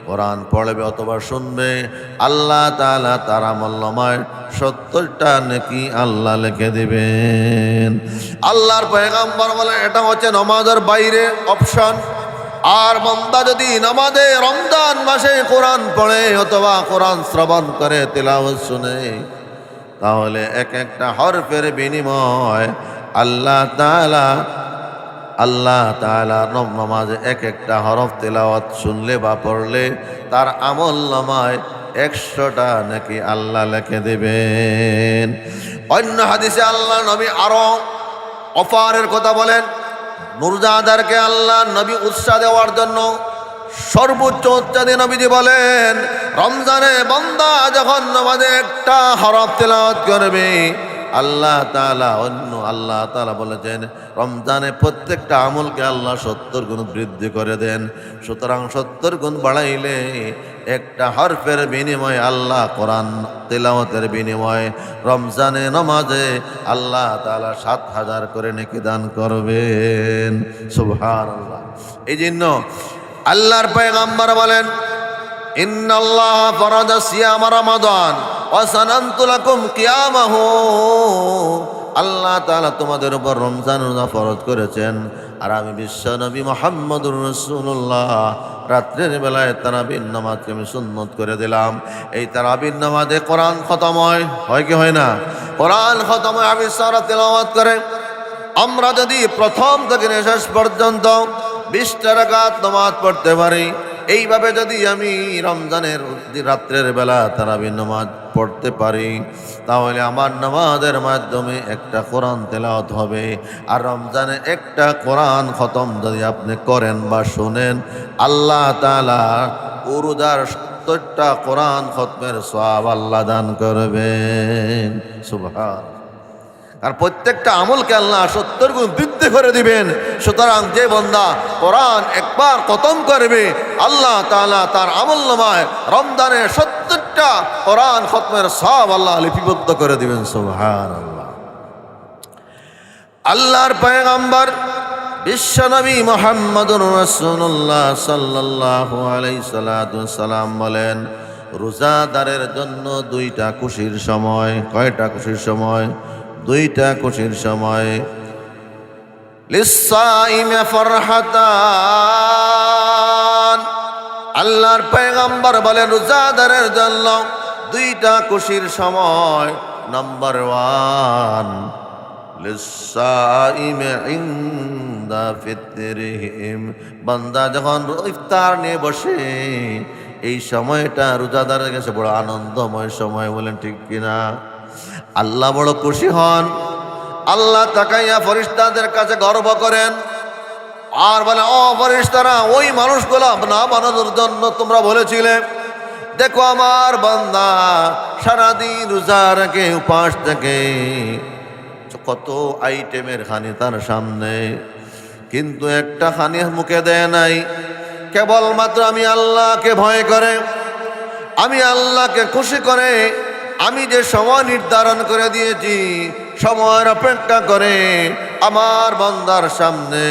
Speaker 1: কোরআন পড়বে অথবা শুনবে, আল্লাহ তাআলা তার আমলনামায় 70টা নেকি আল্লাহ লিখে দিবেন। আল্লাহর পয়গম্বর বলেন, এটা হচ্ছে নামাজের বাইরে অপশন। আর বান্দা যদি নামাজে রমজান মাসে কোরআন পড়ে অথবা কোরআন শ্রবণ করে, তিলাওয়াত শুনে, তাহলে এক একটা হরফের বিনিময় আল্লাহ তাআলা নামাজে এক একটা হরফ তেলাওয়াত শুনলে বা পড়লে তার আমল নামায় 100টা নাকি আল্লাহ লিখে দেবেন। অন্য হাদিসে আল্লাহ নবী আরো অফারের কথা বলেন। নুরজাদারকে আল্লাহ নবী উৎসাহ দেওয়ার জন্য সর্বোচ্চ উচ্চাদে নবীজি বলেন, রমজানে বান্দা যখন নামাজে একটা হরফ তেলাওয়াত করবে, আল্লাহ তাআলা বলেছেন, রমজানে প্রত্যেকটা আমলকে আল্লাহ 70 গুণ বৃদ্ধি করে দেন। সুতরাং 70 গুণ বাড়াইলে একটা হরফের বিনিময়ে আল্লাহ কোরআন তেলাওয়াতের বিনিময়ে রমজানে নামাজে আল্লাহ তাআলা 7000 করে নেকি দান করবেন। সুবহানাল্লাহ। এই জন্য আল্লাহর পয়গম্বর বলেন, ইন্নাল্লাহ ফারাদা সিয়াম রমাদান ওয়া সানানতু লাকুম কিয়ামাহু। আল্লাহ তাআলা তোমাদের উপর রমজান রোজা ফরজ করেছেন, আর আমি বিশ্ব নবী মুহাম্মদুর রাসূলুল্লাহ রাত্রের বেলায় তারাবির নামাজকে আমি সুন্নত করে দিলাম। এই তারাবির নামাজে কোরআন খতম হয় কি হয় না? কোরআন খতম হয়, আমি সারা তেলাওয়াত করে। আমরা যদি প্রথম থেকে শেষ পর্যন্ত 20টা রাকাত নামাজ পড়তে পারি, এইভাবে যদি আমি রমজানের রাত্রের বেলা তারাবির নামাজ পড়তে পারি, তাহলে আমার নামাজের মাধ্যমে একটা কোরআন তেলাওয়াত হবে। আর রমজানে একটা কোরআন খতম যদি আপনি করেন বা শোনেন, আল্লাহ তাআলা উরুদার 70টা কোরআন খতমের সওয়াব আল্লাহ দান করবেন। সুবহান। আর প্রত্যেকটা আমলকে আল্লাহ 70 গুণ বৃদ্ধি করে দিবেন। সুতরাং যে বান্দা কোরআন একবার খতম করবে, আল্লাহ তাআলা তার আমলনামায় রমজানের 70টা কোরআন খতমের সওয়াব আল্লাহ লিপিবদ্ধ করে দিবেন। সুবহানাল্লাহ। আল্লাহর পয়গম্বর বিশ্বনবী মুহাম্মদুর রাসূলুল্লাহ সাল্লাল্লাহু আলাইহি সাল্লাম বলেন, রোজাদারের জন্য 2টা খুশির সময়। কয়টা খুশির সময়? 2টা খুশির সময়। লিসাইমি ফারহাতান, আল্লাহর পয়গম্বর বলেন রোজাদারের জন্য 2টা খুশির সময়। নাম্বার 1, লিসাইমি ইনদা ফিতরিহিম, বান্দা যখন ইফতার নিয়ে বসে, এই সময়টা রোজাদারের কাছে বড় আনন্দময় সময়। বলেন ঠিক কিনা? আল্লাহ বড় খুশি হন। আল্লাহ তাকাইয়া ফেরেশতাদের কাছে গর্ব করেন আর বলে, ও ফেরেশতারা, ওই মানুষগুলো না বানানোর জন্য তোমরা বলেছিলে, দেখো আমার বান্দা সারাদিন রোজা রাখে, উপাস থাকে, কত আইটেমের খানি তার সামনে, কিন্তু একটা খানি মুখে দেয় নাই। কেবলমাত্র আমি আল্লাহকে ভয় করে, আমি আল্লাহকে খুশি করে, আমি যে সময় নির্ধারণ করে দিয়েছি, সময়ের অপেক্ষা করে আমার বান্দার সামনে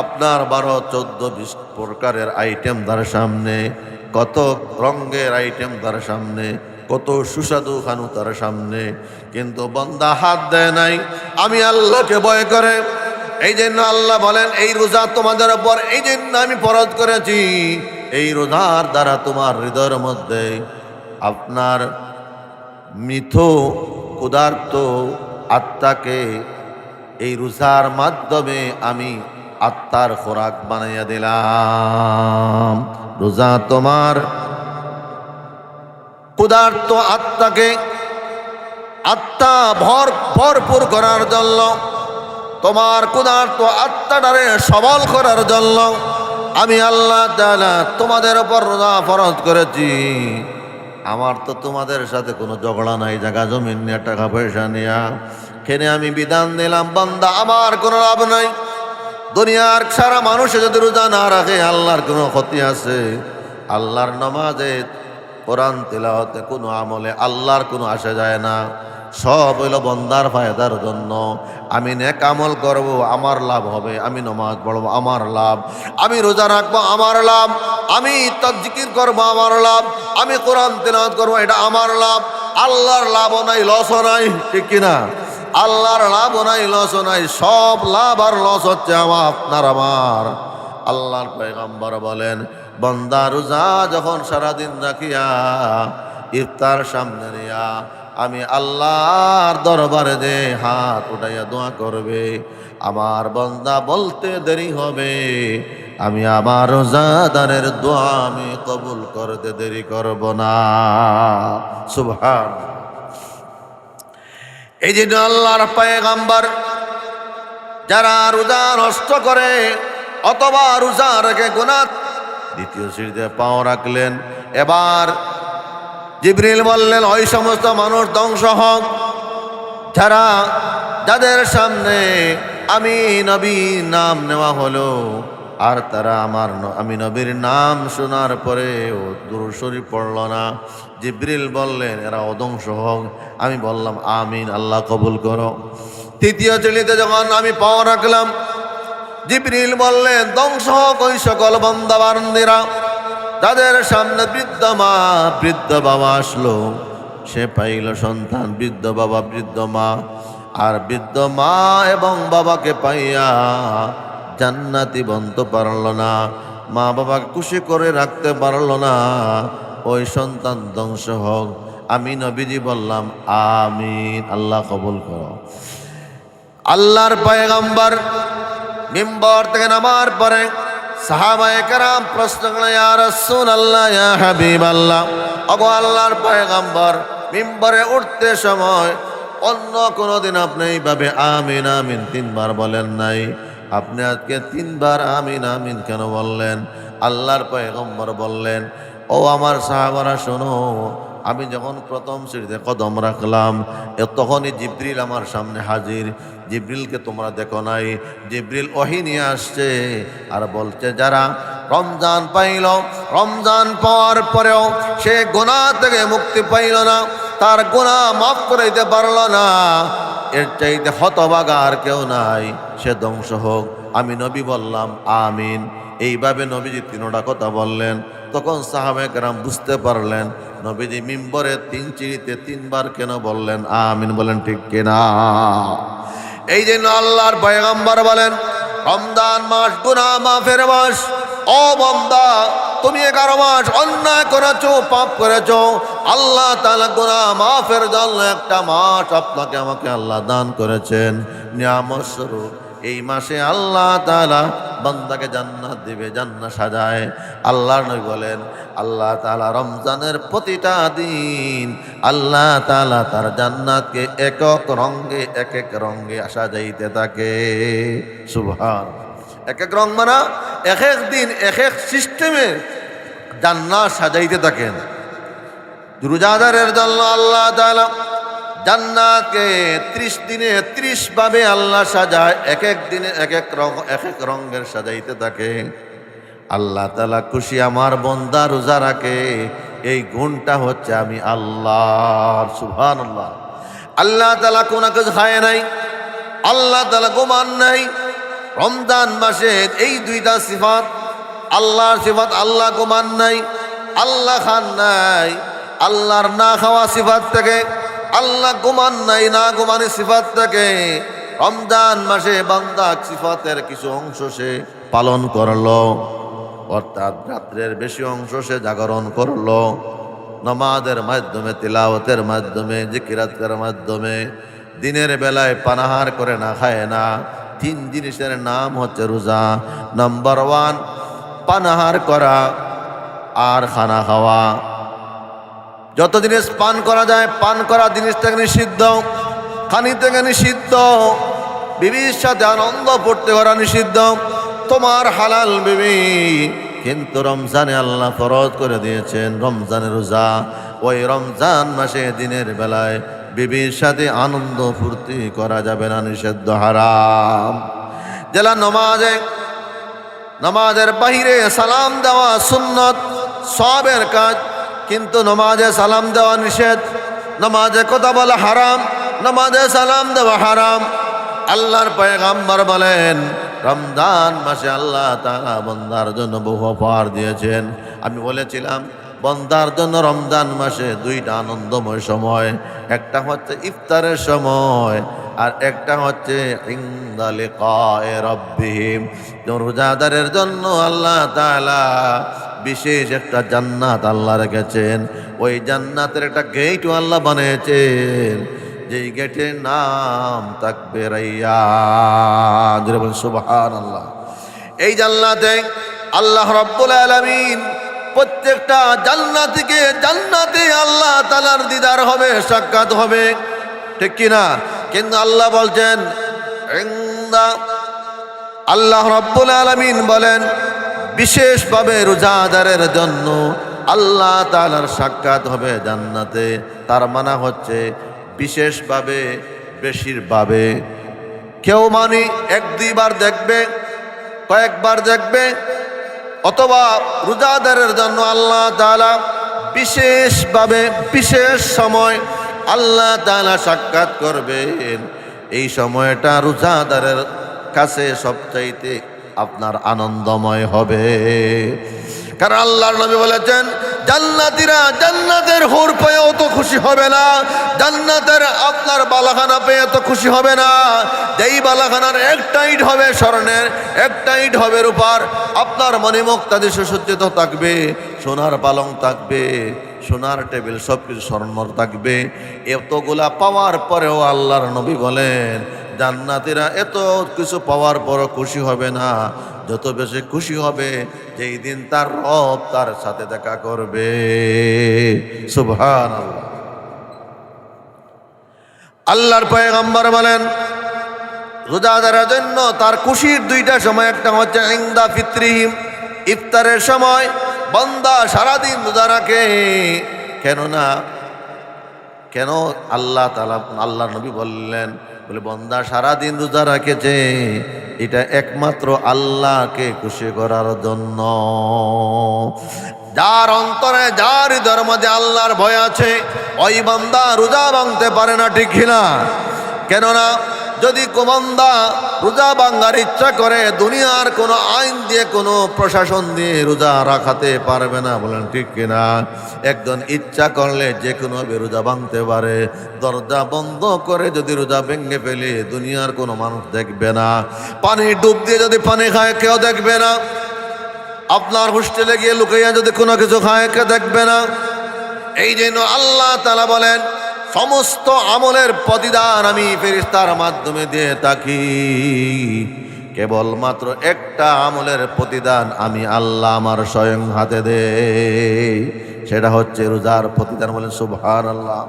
Speaker 1: আপনার 12, 14, 20 প্রকারের আইটেম তার সামনে, কত রঙের আইটেম তার সামনে, কত সুস্বাদু খানু তার সামনে, কিন্তু বান্দা হাত দেয় নাই। আমি আল্লাহকে ভয় করে, এই জন্য আল্লাহ বলেন, এই রোজা তোমাদের উপর এই জন্য আমি ফরজ করেছি, এই রোজার দ্বারা তোমার হৃদয়ের মধ্যে আপনার মৃত ক্ষুধার্ত আত্মাকে এই রোজার মাধ্যমে আমি আত্মার খোরাক বানাইয়া দিলাম। রোজা তোমার ক্ষুধার্ত আত্মাকে আত্মা ভরপুর করার জন্য, তোমার ক্ষুধার্ত আত্মাটারে সবল করার জন্য আমি আল্লাহ তাআলা তোমাদের উপর রোজা ফরজ করেছি। আমার তো তোমাদের সাথে কোনো ঝগড়া নাই, জায়গা জমিন নিয়ে, টাকা পয়সা নিয়ে, খেনে আমি বিধান দিলাম, বান্দা আমার কোনো লাভ নাই। দুনিয়ার সারা মানুষ যদি রোজা না রাখে আল্লাহর কোনো ক্ষতি আছে? আল্লাহর নামাজে, কোরআন তিলাওয়াতে, কোনো আমলে আল্লাহর কোনো আসা যায় না। সব হইল বন্দার ফায়দার জন্য। আমি নেক আমল করবো, আমার লাভ হবে। আমি নামাজ পড়বো, আমার লাভ। আমি রোজা রাখবো, আমার লাভ। আমি তাজিকির করবো, আমার লাভ। আমি কোরআন তিলাওয়াত করবো, এটা আমার লাভ। আল্লাহর লাভও নাই, লসও নাই, ঠিক কিনা? আল্লাহর লাভও নাই, লসও নাই, সব লাভ আর লস হচ্ছে আপনার আমার। আল্লাহর পয়গম্বর বলেন, বান্দা রোজা যখন সারাদিন রাখিয়া ইফতার সামনে নিয়া আমি আল্লাহর দরবারে যে হাত উঠাইয়া দোয়া করবে, আমার বান্দা বলতে দেরি হবে, আমি আমার রোজাদারের দোয়া আমি কবুল করতে দেরি করব না। সুবহান। এই যে আল্লাহর পয়গম্বর যারা রোজা নষ্ট করে অথবা রোজা রেখে গুনাহ, দ্বিতীয় সিঁড়িতে পাও রাখলেন। এবার জিবরিল বললেন, ওই সমস্ত মানুষ ধ্বংস হোক যাদের সামনে আমি নবীর নাম নেওয়া হলো আর তারা আমি নবীর নাম শোনার পরেও দুরূদ শরীফ পড়ল না। জিবরিল বললেন, এরা অধ্বংস হোক। আমি বললাম আমিন, আল্লাহ কবুল করো। তৃতীয় শ্রেণীতে যখন আমি পাও রাখলাম, জিবরিল বললেন, ধ্বংস হোক ওই সকল বান্দা বান্দীরা যাদের সামনে বৃদ্ধ মা বৃদ্ধ বাবা আসলো, সে পাইল সন্তান, বৃদ্ধ বাবা বৃদ্ধ মা, আর বৃদ্ধ মা এবং বাবাকে পাইয়া জান্নাতি বনতে পারল না, মা বাবাকে খুশি করে রাখতে পারল না, ওই সন্তান ধ্বংস হোক। আমি নবীজি বললাম আমিন, আল্লাহ কবুল করো। আল্লাহর পয়গম্বর মিম্বর থেকে নামার পরে সাহাবায়ে কেরাম প্রশ্ন করলেন, ইয়া রাসূলুল্লাহ, ইয়া হাবিবাল্লাহ, ওগো আল্লাহর পয়গম্বর, মিম্বরে উঠতে সময় অন্য কোনো দিন আপনি এইভাবে আমিন আমিন 3 বার বলেন নাই, আপনি আজকে 3 বার আমিন আমিন কেন বললেন? আল্লাহর পয়গম্বর বললেন, ও আমার সাহাবারা শোনো, আমি যখন প্রথম সিঁড়িতে কদম রাখলাম তখনই জিবরিল আমার সামনে হাজির। জিবরিলকে তোমরা দেখো নাই, জিবরিল ওহী নিয়ে আসছে আর বলছে যারা রমজান পাইল, রমজান পাওয়ার পরেও সে গুনাহ থেকে মুক্তি পাইল না, তার গুনাহ মাফ করে দিতে পারল না, এর চাইতে হতভাগা আর কেউ নাই, সে ধ্বংস হোক। আমি নবী বললাম আমিন। এইভাবে নবীজি তিনটা কথা বললেন। তখন সাহাবায়ে কেরাম বুঝতে পারলেন নবীজি মিম্বরে 3 চিড়িতে 3 বার কেন বললেন আমিন, বলেন ঠিক কিনা? এই জন্য আল্লাহর পয়গম্বর বলেন রমজান মাস গুনাহ মাফের মাস। ও বান্দা, তুমি 11 মাস অন্যায় করেছো, পাপ করেছো, আল্লাহ তাআলা গুনাহ মাফের জন্য একটা মাস আপনাকে আমাকে আল্লাহ দান করেছেন নিয়ামত স্বরূপ। এই মাসে আল্লাহ তাআলা বান্দাকে জান্নাত দিবে, জান্নাত সাজায়। আল্লাহর নবী বলেন আল্লাহ তাআলা রমজানের প্রতিটা দিন আল্লাহ তাআলা তার জান্নাতকে এক এক রঙে সাজাইতে থাকে। সুবহান। এক এক রং মানে এক এক দিন এক এক সিস্টেমে জান্নাত সাজাইতে থাকেন। রোজাদারের জন্য আল্লাহ তাআলা জান্নাতকে 30 দিনে 30 ভাবে আল্লাহ সাজায়, এক এক দিনে এক এক রঙের সাজাইতে থাকে। আল্লাহ তাআলা খুশি আমার বান্দা রোজা রাখে, এই গুণটা হচ্ছে আমি আল্লাহর। সুবহানাল্লাহ। আল্লাহ তাআলা কোনো কিছু খায় নাই, আল্লাহ তাআলা ঘুমান নাই। রমজান মাসে এই দুইটা সিফাত আল্লাহর সিফাত, আল্লাহ ঘুমান নাই, আল্লাহ খান নাই। আল্লাহর না খাওয়া সিফাত থেকে, আল্লাহ ঘুমান নাই না ঘুমানি সিফাত থেকে রমজান মাসে বান্দা সিফাতের কিছু অংশ সে পালন করলো, অর্থাৎ রাত্রের বেশি অংশ সে জাগরণ করলো, নামাজের মাধ্যমে, তিলাওয়াতের মাধ্যমে, জিকিরাতের মাধ্যমে। দিনের বেলায় পানাহার করে না, খায় না। 3 জিনিসের নাম হচ্ছে রোজা। নাম্বার 1 পানাহার করা আর খানা খাওয়া। যত জিনিস পান করা যায়, পান করা জিনিস থেকে নিষিদ্ধ, খানি থেকে নিষিদ্ধ, বিবির সাথে আনন্দ ফুর্তি করা নিষিদ্ধ, তোমার হালাল বিবি। কিন্তু রমজানে আল্লাহ ফরজ করে দিয়েছেন রমজানের রোজা। ওই রমজান মাসে দিনের বেলায় বিবির সাথে আনন্দ ফুর্তি করা যাবে না, নিষিদ্ধ, হারাম। জেলা নামাজের বাহিরে সালাম দেওয়া সুন্নত, সওয়াবের কাজ, কিন্তু নামাজে সালাম দেওয়া নিষেধ। নামাজে কথা বলা হারাম, নামাজে সালাম দেওয়া হারাম। আল্লাহর পয়গম্বর বলেন রমজান মাসে আল্লাহ তাআলা বান্দার জন্য বহু উপহার দিয়েছেন। আমি বলেছিলাম বান্দার জন্য রমজান মাসে 2টা আনন্দময় সময়, একটা হচ্ছে ইফতারের সময় আর একটা হচ্ছে ইনদা লিকায়ে রাব্বিহিম। রোজাদারের জন্য আল্লাহ তাআলা বিশেষ একটা জান্নাত আল্লাহ রেখেছেন। ওই জান্নাতের একটা গেটও আল্লাহ বানিয়েছেন, যেই গেটের নাম থাকবে রাইয়ান। জোরে বলেন সুবহানাল্লাহ। এই জান্নাতে আল্লাহ রাব্বুল আলামিন প্রত্যেকটা জান্নাতে আল্লাহ তাআলার দিদার হবে, সাক্ষাৎ হবে, ঠিক কিনা? কিন্তু আল্লাহ বলছেন আল্লাহ রাব্বুল আলামিন বলেন বিশেষভাবে রোজাদারের জন্য আল্লাহ তাআলার সাক্ষাৎ হবে জান্নাতে। তার মানে হচ্ছে বিশেষভাবে, বেশিরভাবে। কেউ মানে 1-2 বার দেখবে, কয়েকবার দেখবে, অথবা রোজাদারের জন্য আল্লাহ তাআলা বিশেষভাবে বিশেষ সময় আল্লাহ তাআলা সাক্ষাৎ করবেন। এই সময়টা রোজাদারের কাছে সবচাইতে আপনার আনন্দময় হবে। কারণ আল্লাহর নবী বলেছেন জান্নাতীরা জান্নাতের হুর পেয়ে অত খুশি হবে না, জান্নাতের আপনার বালাখানা পেয়ে এত খুশি হবে না। যেই বালাখানার একটা ইট হবে স্বর্ণের, একটা ইট হবে রূপার, আপনার মণিমুক্তাদি সুসজ্জিত থাকবে, সোনার পালং থাকবে, সোনার টেবিল, সব কিছু স্বর্ণর থাকবে। এতগুলা পাওয়ার পরেও আল্লাহর নবী বলেন জান্নাতীরা এত কিছু পাওয়ার পরও খুশি হবে না, যত বেশি খুশি হবে যেই দিন তার রব তার সাথে দেখা করবে। সুবহানাল্লাহ। আল্লাহর পয়গম্বর বলেন রোজাদারের জন্য তার খুশির 2টা সময়, একটা হচ্ছে ইনদা ফিত্রিহিম, ইফতারের সময়। বান্দা সারাদিন রোজা রাখে, কেননা কেন আল্লাহ তাআলা আল্লাহ নবী বললেন, বলে বান্দা সারাদিন রোজা রাখেছে এটা একমাত্র আল্লাহকে খুশি করার জন্য। যার অন্তরে যার হৃদয়ের মধ্যে আল্লাহর ভয় আছে ওই বান্দা রোজা ভাঙতে পারে না, ঠিক কিনা? কেননা যদি বান্দা রোজা ভাঙার ইচ্ছা করে দুনিয়ার কোনো আইন দিয়ে কোনো প্রশাসন দিয়ে রোজা রাখাতে পারবে না, বলেন ঠিক কিনা? একজন ইচ্ছা করলে যে কোনো রোজা ভাঙতে পারে। দরজা বন্ধ করে যদি রোজা ভেঙে ফেলে দুনিয়ার কোনো মানুষ দেখবে না। পানি ডুব দিয়ে যদি পানি খায় কেউ দেখবে না। আপনার হোস্টেলে গিয়ে লুকাইয়া যদি কোনো কিছু খায় কেউ দেখবে না। এই জন্য আল্লাহ তাআলা বলেন সমস্ত আমলের প্রতিদান আমি ফেরেশতার মাধ্যমে দিয়ে থাকি, কেবলমাত্র একটা আমলের প্রতিদান আমি আল্লাহ আমার স্বয়ং হাতে দেই, সেটা হচ্ছে রোজার প্রতিদান। বলেন সুবহানাল্লাহ।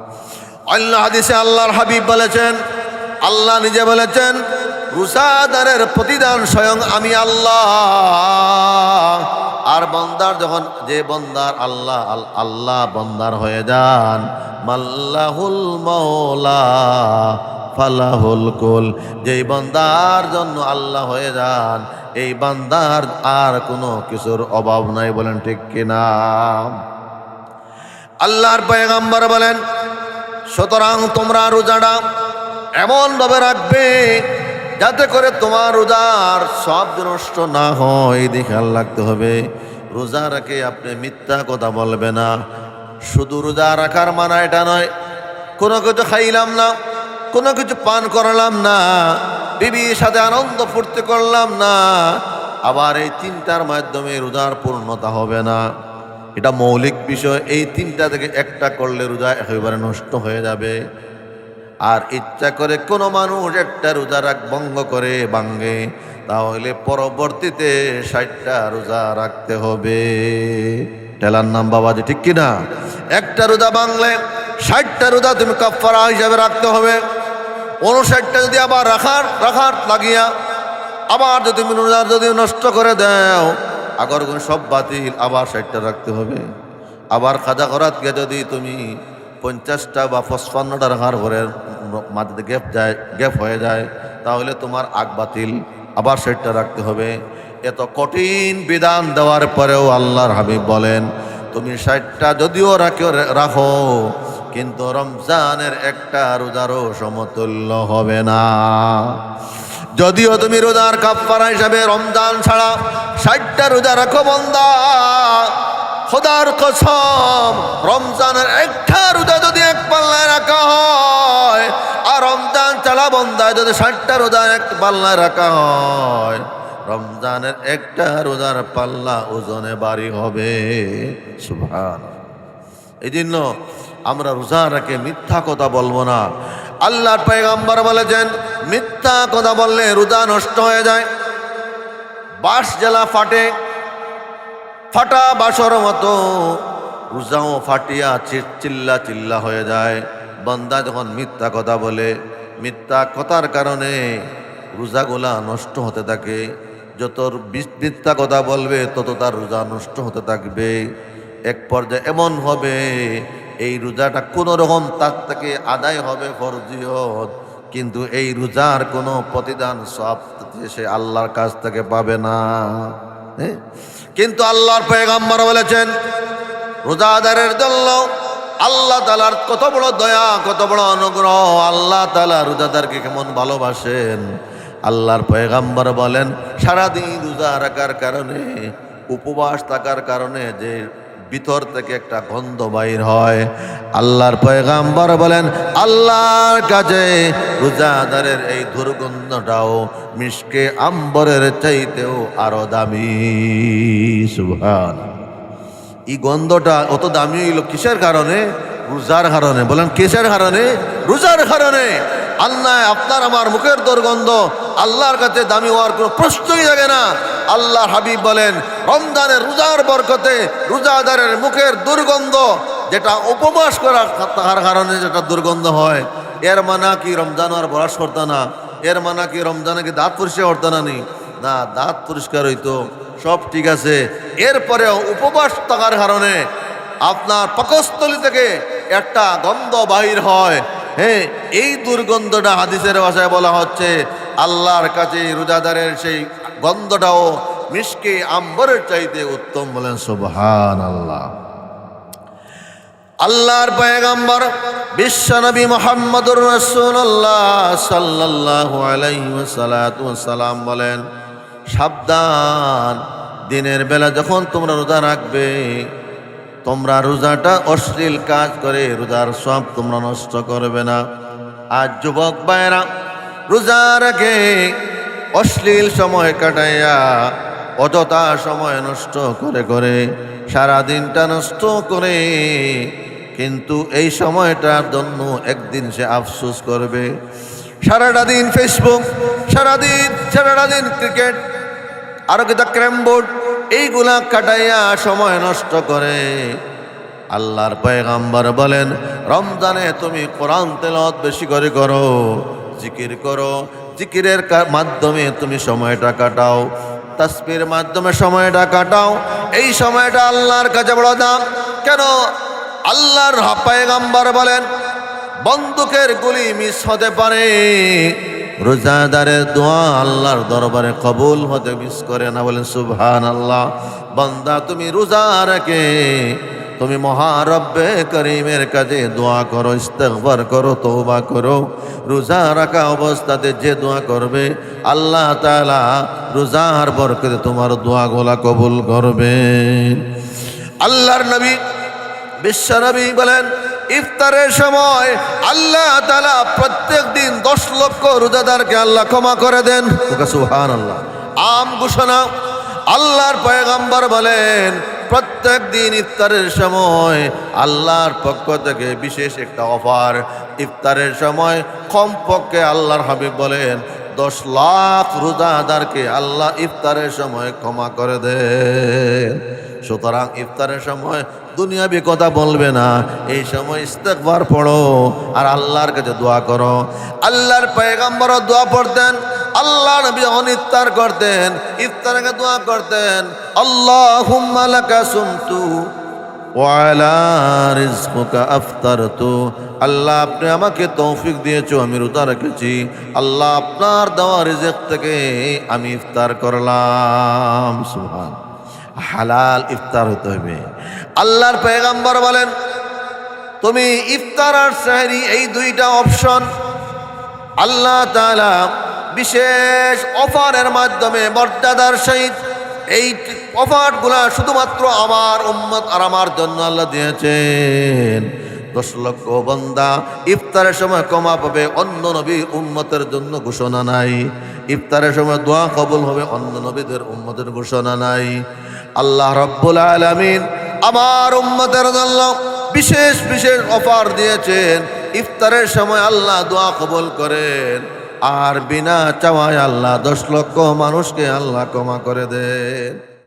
Speaker 1: আল্লাহ হাদিসে আল্লাহর হাবিব বলেছেন, আল্লাহ নিজে বলেছেন রোজাদারের প্রতিদান স্বয়ং আমি আল্লাহ। আর বান্দার যখন যে বান্দার আল্লাহ আল্লাহ বান্দার হয়ে যান, মাল্লাহুল মাওলা ফালাহুল কুল, যেই বান্দার জন্য আল্লাহ হয়ে যান এই বান্দার আর কোনো কিছুর অভাব নাই, বলেন ঠিক কিনা? আল্লাহর পয়গম্বর বলেন সুতরাং তোমরা রোজাটা এমন ভাবে রাখবে যাতে করে তোমার রোজার সব নষ্ট না হয়, এই খেয়াল রাখতে হবে। রোজা রাখে আপনি মিথ্যা কথা বলবে না। শুধু রোজা রাখার মানা এটা নয় কোনো কিছু খাইলাম না, কোনো কিছু পান করলাম না, বিবির সাথে আনন্দ ফুর্তি করলাম না, আবার এই তিনটার মাধ্যমে রোজার পূর্ণতা হবে না। এটা মৌলিক বিষয়। এই তিনটা থেকে একটা করলে রোজা একেবারে নষ্ট হয়ে যাবে। আর ইচ্ছা করে কোনো মানুষ একটা রোজা ভঙ্গ করে ভাঙ্গে, তাহলে পরবর্তীতে 60টা রোজা রাখতে হবে। টেলার নাম বাবাজি, ঠিক কিনা? একটা রোজা ভাঙলে 60টা রোজা তুমি কাফারা হিসাবে রাখতে হবে। 59টা যদি আবার রাখার লাগিয়া আবার যদি তুমি রোজা যদি নষ্ট করে দাও, আগর সব বাতিল, আবার 60টা রাখতে হবে। আবার খাজা খরাত গিয়ে যদি তুমি 50টা বা 55টা রাখার পরে মাঝে গ্যাপ হয়ে যায়, তাহলে তোমার আগ বাতিল, আবার 60টা রাখতে হবে। এত কঠিন বিধান দেওয়ার পরেও আল্লাহর হাবিব বলেন তুমি 60টা যদিও রাখো কিন্তু রমজানের একটা রোজারও সমতুল্য হবে না। যদিও তুমি রোজার কাফারা হিসাবে রমজান ছাড়া 60টা রোজা রাখো বান্দা, খোদার কসম রমজানের একটা রোজা যদি এক পাল্লায় রাখা হয় আর রমজান ছাড়া বান্দায় যদি 60টা রোজা এক পাল্লায় রাখা হয়, রমজানের একটা রোজার পাল্লা ওজনে ভারী হবে। সুবহানাল্লাহ। এই জন্য আমরা রোজা রেখে মিথ্যা কথা বলবো না। আল্লাহর পয়গম্বর বলেছেন মিথ্যা কথা বললে রোজা নষ্ট হয়ে যায়। বাঁশ জ্বালা ফাটা বাঁশর মতো রোজাও ফাটিয়া চিল্লা হয়ে যায়। বান্দা যখন মিথ্যা কথা বলে, মিথ্যা কথার কারণে রোজাগুলা নষ্ট হতে থাকে। যত মিথ্যা কথা বলবে তত তার রোজা নষ্ট হতে থাকবে। এক পর্যায়ে এমন হবে এই রোজাটা কোনো রকম তার থেকে আদায় হবে ফরজিয়ত, কিন্তু এই রোজার কোনো প্রতিদান সব সে আল্লাহর কাছ থেকে পাবে না। কিন্তু আল্লাহর পয়গম্বর বলেছেন রোজাদারের জন্য আল্লাহ তাআলার কত বড় দয়া, কত বড় অনুগ্রহ। আল্লাহ তাআলা রোজাদারকে কেমন ভালোবাসেন। আল্লাহর পয়গম্বর বলেন সারাদিন রোজা রাখার কারণে, উপবাস থাকার কারণে যে ভিতর থেকে একটা গন্ধ বাইর হয়, আল্লাহর পয়গম্বর বলেন আল্লাহর কাছে রোজাদারের এই দুর্গন্ধটাও মিশকে আম্বরের চাইতেও আরো দামি। সুবহানাল্লাহ। এই গন্ধটা অত দামি হইল কিসের কারণে? রোজার কারণে। বলেন কিসের কারণে? রোজার কারণে। আল্লাহ আপনার আমার মুখের দুর্গন্ধ আল্লাহর কাছে দামি হওয়ার কোনো প্রশ্নই থাকে না। আল্লাহর হাবিব বলেন রমজানের রোজার বরকতে রোজাদারের মুখের দুর্গন্ধ, যেটা উপবাস করার কারণে যেটা দুর্গন্ধ হয়, এর মানা কি রমজান আর বরাস করতো না? এর মানা কি রমজানে কি দাঁত পরিষ্কার করতো না? না, দাঁত পরিষ্কার হইতো, সব ঠিক আছে। এরপরেও উপবাস থাকার কারণে আপনার পাকস্থলী থেকে একটা গন্ধ বাহির হয়। হ্যাঁ, এই দুর্গন্ধটা হাদিসের ভাষায় বলা হচ্ছে আল্লাহর কাছে রোজাদারের সেই গন্ধটাও মিশকে আম্বরের চাইতে উত্তম। বলেন সুবহানাল্লাহ। আল্লাহর পয়গম্বর বিশ্বনবী মুহাম্মদুর রাসূলুল্লাহ সাল্লাল্লাহু আলাইহি ওয়াসাল্লাম বলেন, সাবধান, দিনের বেলা যখন তোমরা রোজা রাখবে, তোমরা রোজাটা অশ্লীল কাজ করে রোজার সব তোমরা নষ্ট করবে না। আজ যুবক ভাইরা রোজা রাখে অশ্লীল সময় কাটাইয়া অযথা সময় নষ্ট করে করে সারা দিনটা নষ্ট করে, কিন্তু এই সময়টার জন্য একদিন সে আফসোস করবে। সারাটা দিন ফেসবুক, সারাটা দিন ক্রিকেট, আরো কিতা ক্যারাম বোর্ড, এইগুলা কাটাইয়া সময় নষ্ট করে। আল্লাহর পয়গম্বর বলেন, রমজানে তুমি কোরআন তেলাওয়াত বেশি করে করো, জিকির করো, জিকিরের মাধ্যমে তুমি সময়টা কাটাও, তাসবিহের মাধ্যমে সময়টা কাটাও। এই সময়টা আল্লাহর কাছে বড় দাম। কেন? আল্লাহর পয়গম্বর বলেন, বন্দুকের গুলি মিস হতে পারে, রোজাদারের দোয়া আল্লাহর দরবারে কবুল হতে মিস করে না। বলেন সুবহানাল্লাহ। বান্দা তুমি রোজা রেখে তুমি মহারব্বে করিমের কাছে দোয়া করো, ইস্তেগফার করো, তওবা করো। রোজা রাখা অবস্থাতে যে দোয়া করবে আল্লাহ তাআলা রোজার বরকতে তোমার দোয়াগুলা কবুল করবেন। আল্লাহর নবী বিশ্বনবী বলেন, ইফতারের সময় আল্লাহ তাআলা প্রত্যেক দিন 10 লক্ষ রোজাদারকে আল্লাহ ক্ষমা করে দেন। সুবহানাল্লাহ। আম ঘোষণা। আল্লাহর পয়গম্বর বলেন, প্রত্যেক দিন ইফতারের সময় আল্লাহর পক্ষ থেকে বিশেষ একটা অফার। ইফতারের সময় কমপক্ষে আল্লাহর হাবিব বলেন 10 লাখ রোজাদারকে আল্লাহ ইফতারের সময় ক্ষমা করে দেন। সুতরাং ইফতারের সময় দুনিয়াবি কথা বলবে না, এই সময় ইস্তেগফার পড়ো আর আল্লাহর কাছে দোয়া করো। আল্লাহর পয়গম্বর দোয়া পড়তেন, আল্লাহ নবী ইফতার করতেন, ইফতারে দোয়া করতেন, আল্লাহুম্মা লাকা সুমতু ওয়া আলা রিজকুকা আফতারতু। আল্লাহ আপনি আমাকে তৌফিক দিয়েছো, আমি রোজা রেখেছি, আল্লাহ আপনার দেওয়া রিজিক থেকে আমি ইফতার করলাম। সুবহান। হালাল ইফতার হতে হবে। আল্লাহর পয়গম্বর বলেন, তুমি ইফতার আর সেহরি এই দুইটা অপশন আল্লাহ তাআলা বিশেষ অফারের মাধ্যমে মর্যাদার সহিত এই অফারগুলা শুধুমাত্র আমার উম্মত আর আমার জন্য আল্লাহ দিয়েছেন। 10 লক্ষ বান্দা ইফতারের সময় ক্ষমা পাবে, অন্য নবীর উম্মতের জন্য ঘোষণা নাই। ইফতারের সময় দোয়া কবুল হবে, অন্য নবীদের উম্মতের ঘোষণা নাই। আল্লাহ রাব্বুল আলামিন আমার উম্মতের জন্য বিশেষ বিশেষ অফার দিয়েছেন। ইফতারের সময় আল্লাহ দোয়া কবুল করেন, আর বিনা চাওয়ায় আল্লাহ 10 লক্ষ মানুষকে আল্লাহ ক্ষমা করে দেন।